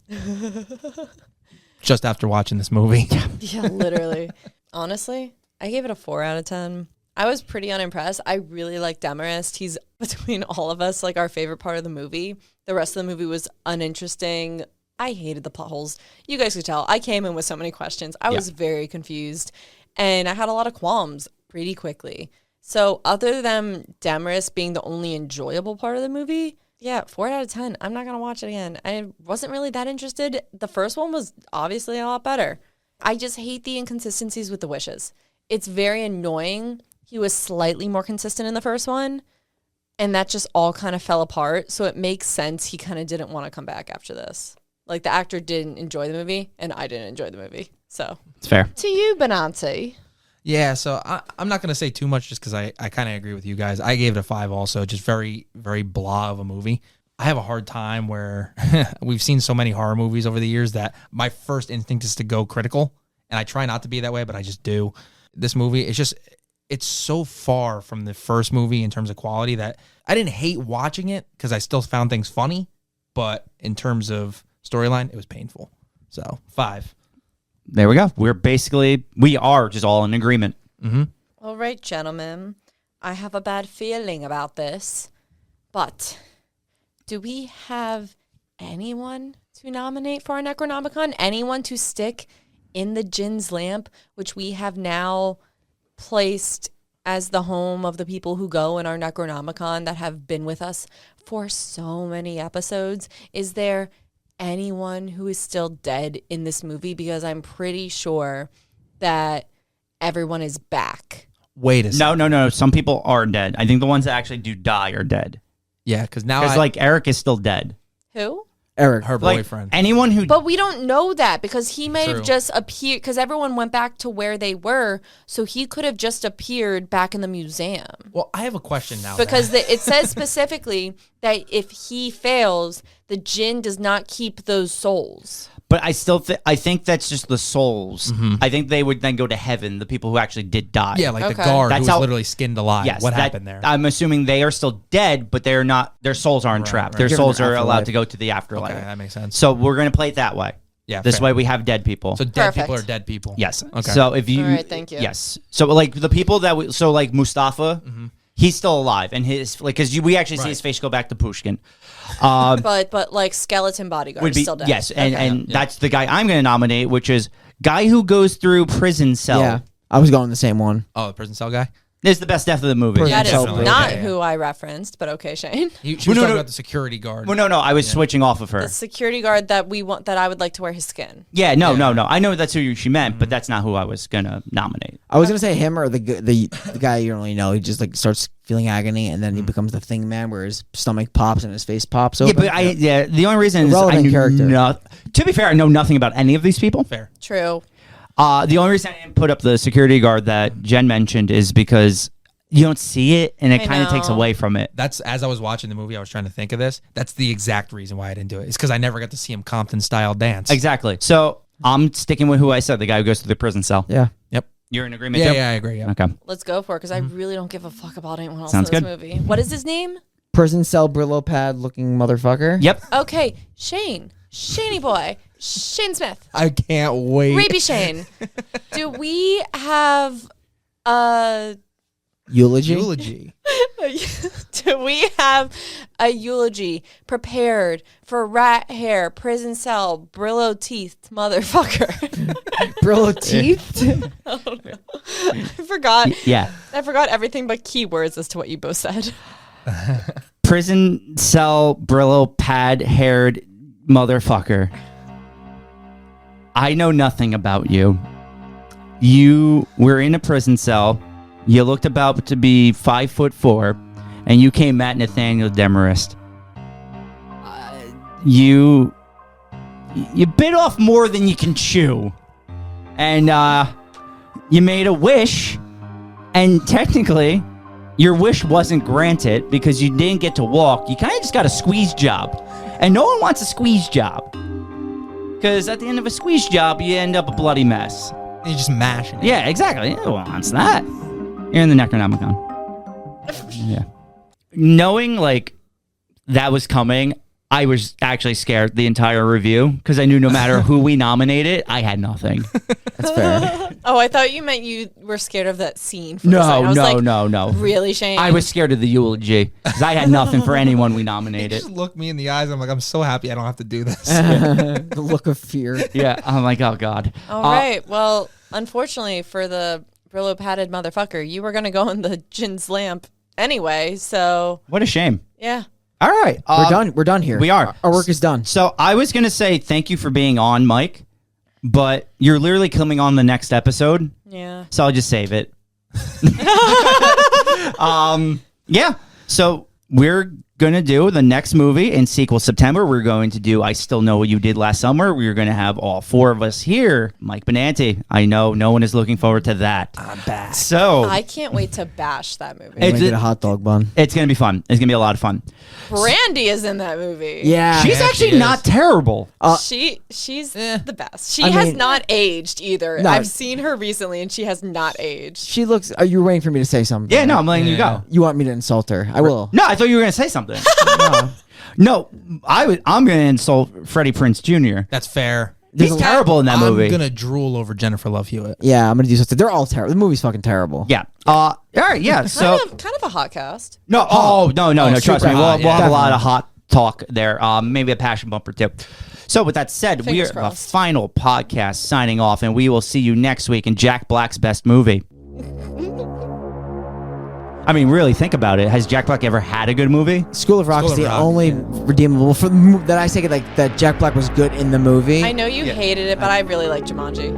Just after watching this movie. Yeah, literally. Honestly, I gave it a 4 out of 10. I was pretty unimpressed. I really like Demarest. He's, between all of us, like, our favorite part of the movie. The rest of the movie was uninteresting. I hated the plot holes. You guys could tell. I came in with so many questions. I was very confused. And I had a lot of qualms pretty quickly. So other than Demarest being the only enjoyable part of the movie, yeah, 4 out of 10. I'm not going to watch it again. I wasn't really that interested. The first one was obviously a lot better. I just hate the inconsistencies with the wishes. It's very annoying. He was slightly more consistent in the first one. and that just all kind of fell apart. So it makes sense he kind of didn't want to come back after this. Like, the actor didn't enjoy the movie, and I didn't enjoy the movie. So It's fair. to you, Benanti. Yeah, so I'm not going to say too much just because I kind of agree with you guys. I gave it a 5 also, just very, very blah of a movie. I have a hard time where we've seen so many horror movies over the years that my first instinct is to go critical, and I try not to be that way, but I just do. This movie, it's so far from the first movie in terms of quality that I didn't hate watching it because I still found things funny, but in terms of storyline, it was painful. So 5. There we go. We are just all in agreement. Mm-hmm. All right, gentlemen. I have a bad feeling about this, but do we have anyone to nominate for our Necronomicon? Anyone to stick in the Djinn's lamp, which we have now placed as the home of the people who go in our Necronomicon that have been with us for so many episodes? Is there anyone who is still dead in this movie? Because I'm pretty sure that everyone is back. Wait a second. No. Some people are dead. I think the ones that actually do die are dead. Yeah, because now Because like Eric is still dead. Who? Eric. her Like, boyfriend. anyone who But we don't know that because he may True. have just appeared because everyone went back to where they were. So he could have just appeared back in the museum. Well, I have a question now. Because it says specifically that if he fails, the Djinn does not keep those souls. But I still I think that's just the souls. I think they would then go to heaven, the people who actually did die. yeah, like the Okay. guard That's who was how- literally skinned alive. Yes. What that- happened there? I'm assuming they are still dead, but they're not. Their souls aren't trapped. right. Their Given souls an are allowed afterlife. to go to the afterlife. Okay, that makes sense. So we're gonna play it that way. Yeah, This fair. way we have dead people. So dead people Perfect. are dead people. Yes. Okay. So if you, All right, thank you. Yes. So like the people that like Mustafa, he's still alive, and his because we actually see Right. his face go back to Pushkin. But like skeleton bodyguard Would is be still dead. yes, and Okay. and that's the guy I'm going to nominate, which is guy who goes through prison cell. Yeah, I was going the same one. Oh, the prison cell guy? Is the best death of the movie. Prison That is cell Definitely. not Okay, yeah. who I referenced, but okay, Shane. She was no, talking no. about the security guard. Well, no, I was switching off of her. The security guard that we want that I would like to wear his skin. Yeah, no. I know that's who she meant, but that's not who I was gonna nominate. I was gonna say him or the guy you don't really know. He just like starts feeling agony, and then he becomes the Thing Man, where his stomach pops and his face pops open. Yeah, but the only reason is I Irrelevant knew character. to be fair, I know nothing about any of these people. Fair. True. The only reason I didn't put up the security guard that Jen mentioned is because you don't see it, and it I kind of takes know. away from it. That's as I was watching the movie, I was trying to think of this. That's the exact reason why I didn't do it. It's because I never got to see him Compton style dance. Exactly. So I'm sticking with who I said, the guy who goes to the prison cell. yeah. Yep. You're in agreement? Yeah, too? yeah, I agree. Yeah. Okay. Let's go for it because I really don't give a fuck about anyone else Sounds in this good. movie. What is his name? Prison cell Brillo pad looking motherfucker. Yep. Okay, Shane. Shaney boy. Shane Smith. I can't wait. Rapey Shane. Do we have Eulogy. Eulogy. do we have a eulogy prepared for rat hair, prison cell, Brillo teeth, motherfucker? Brillo teeth. I forgot. Yeah. I forgot everything but keywords as to what you both said. Prison cell Brillo pad haired motherfucker. I know nothing about you. You were in a prison cell. You looked about to be 5'4", and you came at Nathaniel Demarest. You bit off more than you can chew, and you made a wish, and technically, your wish wasn't granted because you didn't get to walk. You kind of just got a squeeze job, and no one wants a squeeze job because at the end of a squeeze job, you end up a bloody mess. You just mashing it. Yeah, exactly. No one wants that. You're in the Necronomicon. Yeah. Knowing, like, that was coming, I was actually scared the entire review because I knew no matter who we nominated, I had nothing. That's fair. Oh, I thought you meant you were scared of that scene. For a second. I was like, no. Really, Shane? I was scared of the eulogy because I had nothing for anyone we He nominated. just looked me in the eyes. I'm like, I'm so happy I don't have to do this. The look of fear. Yeah, I'm like, oh, God. All right. Well, unfortunately for the Brillo padded motherfucker, you were going to go in the Djinn's lamp anyway. So, What a shame. yeah. All right. We're done. We're done here. We are. Our work is done. So I was going to say thank you for being on, Mike, but you're literally coming on the next episode. Yeah. So I'll just save it. Yeah. So we're going to do the next movie in sequel September. We're going to do I Still Know What You Did Last Summer. We're going to have all 4 of us here. Mike Benanti. I know no one is looking forward to that. I'm back. So I can't wait to bash that movie. I'm gonna get a hot dog bun. it's going to be fun. It's going to be a lot of fun. Brandy is in that movie. Yeah. She's Yeah, actually she is. not terrible. She's Eh. the best. She I has mean- not aged either. No. I've seen her recently, and she has not aged. She looks. Are you waiting for me to say something? Yeah, no, I'm letting you Yeah. go. You want me to insult her? I will. No, I thought you were going to say something. No. No, I'm going to insult Freddie Prinze Jr. That's fair. He's terrible in that movie. I'm gonna drool over Jennifer Love Hewitt. Yeah, I'm gonna do something. They're all terrible. The movie's fucking terrible. Yeah. All right. Yeah. So Kind of a hot cast. no. No. Trust super me. hot, We'll have a lot definitely. of hot talk there. Maybe a passion bumper too. So with that said, we are Fingers the crossed. final podcast signing off, and we will see you next week in Jack Black's best movie. I mean, really think about it. Has Jack Black ever had a good movie? School of Rock School is of the Rock, only yeah. redeemable for the that I say like that Jack Black was good in the movie. I know you hated it, but I really like Jumanji.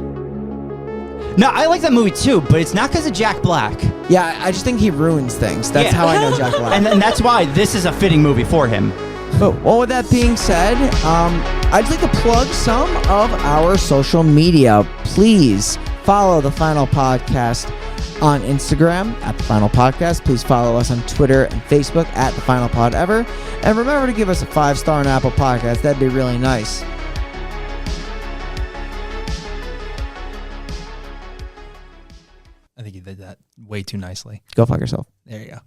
No, I like that movie too, but it's not because of Jack Black. Yeah, I just think he ruins things. That's Yeah. how I know Jack Black. And that's why this is a fitting movie for him. But well, with that being said, I'd like to plug some of our social media. Please follow the Final Podcast on Instagram at the Final Podcast. Please follow us on Twitter and Facebook at the Final Pod Ever. And remember to give us a 5-star on Apple Podcasts. That'd be really nice. I think you did that way too nicely. Go fuck yourself. There you go.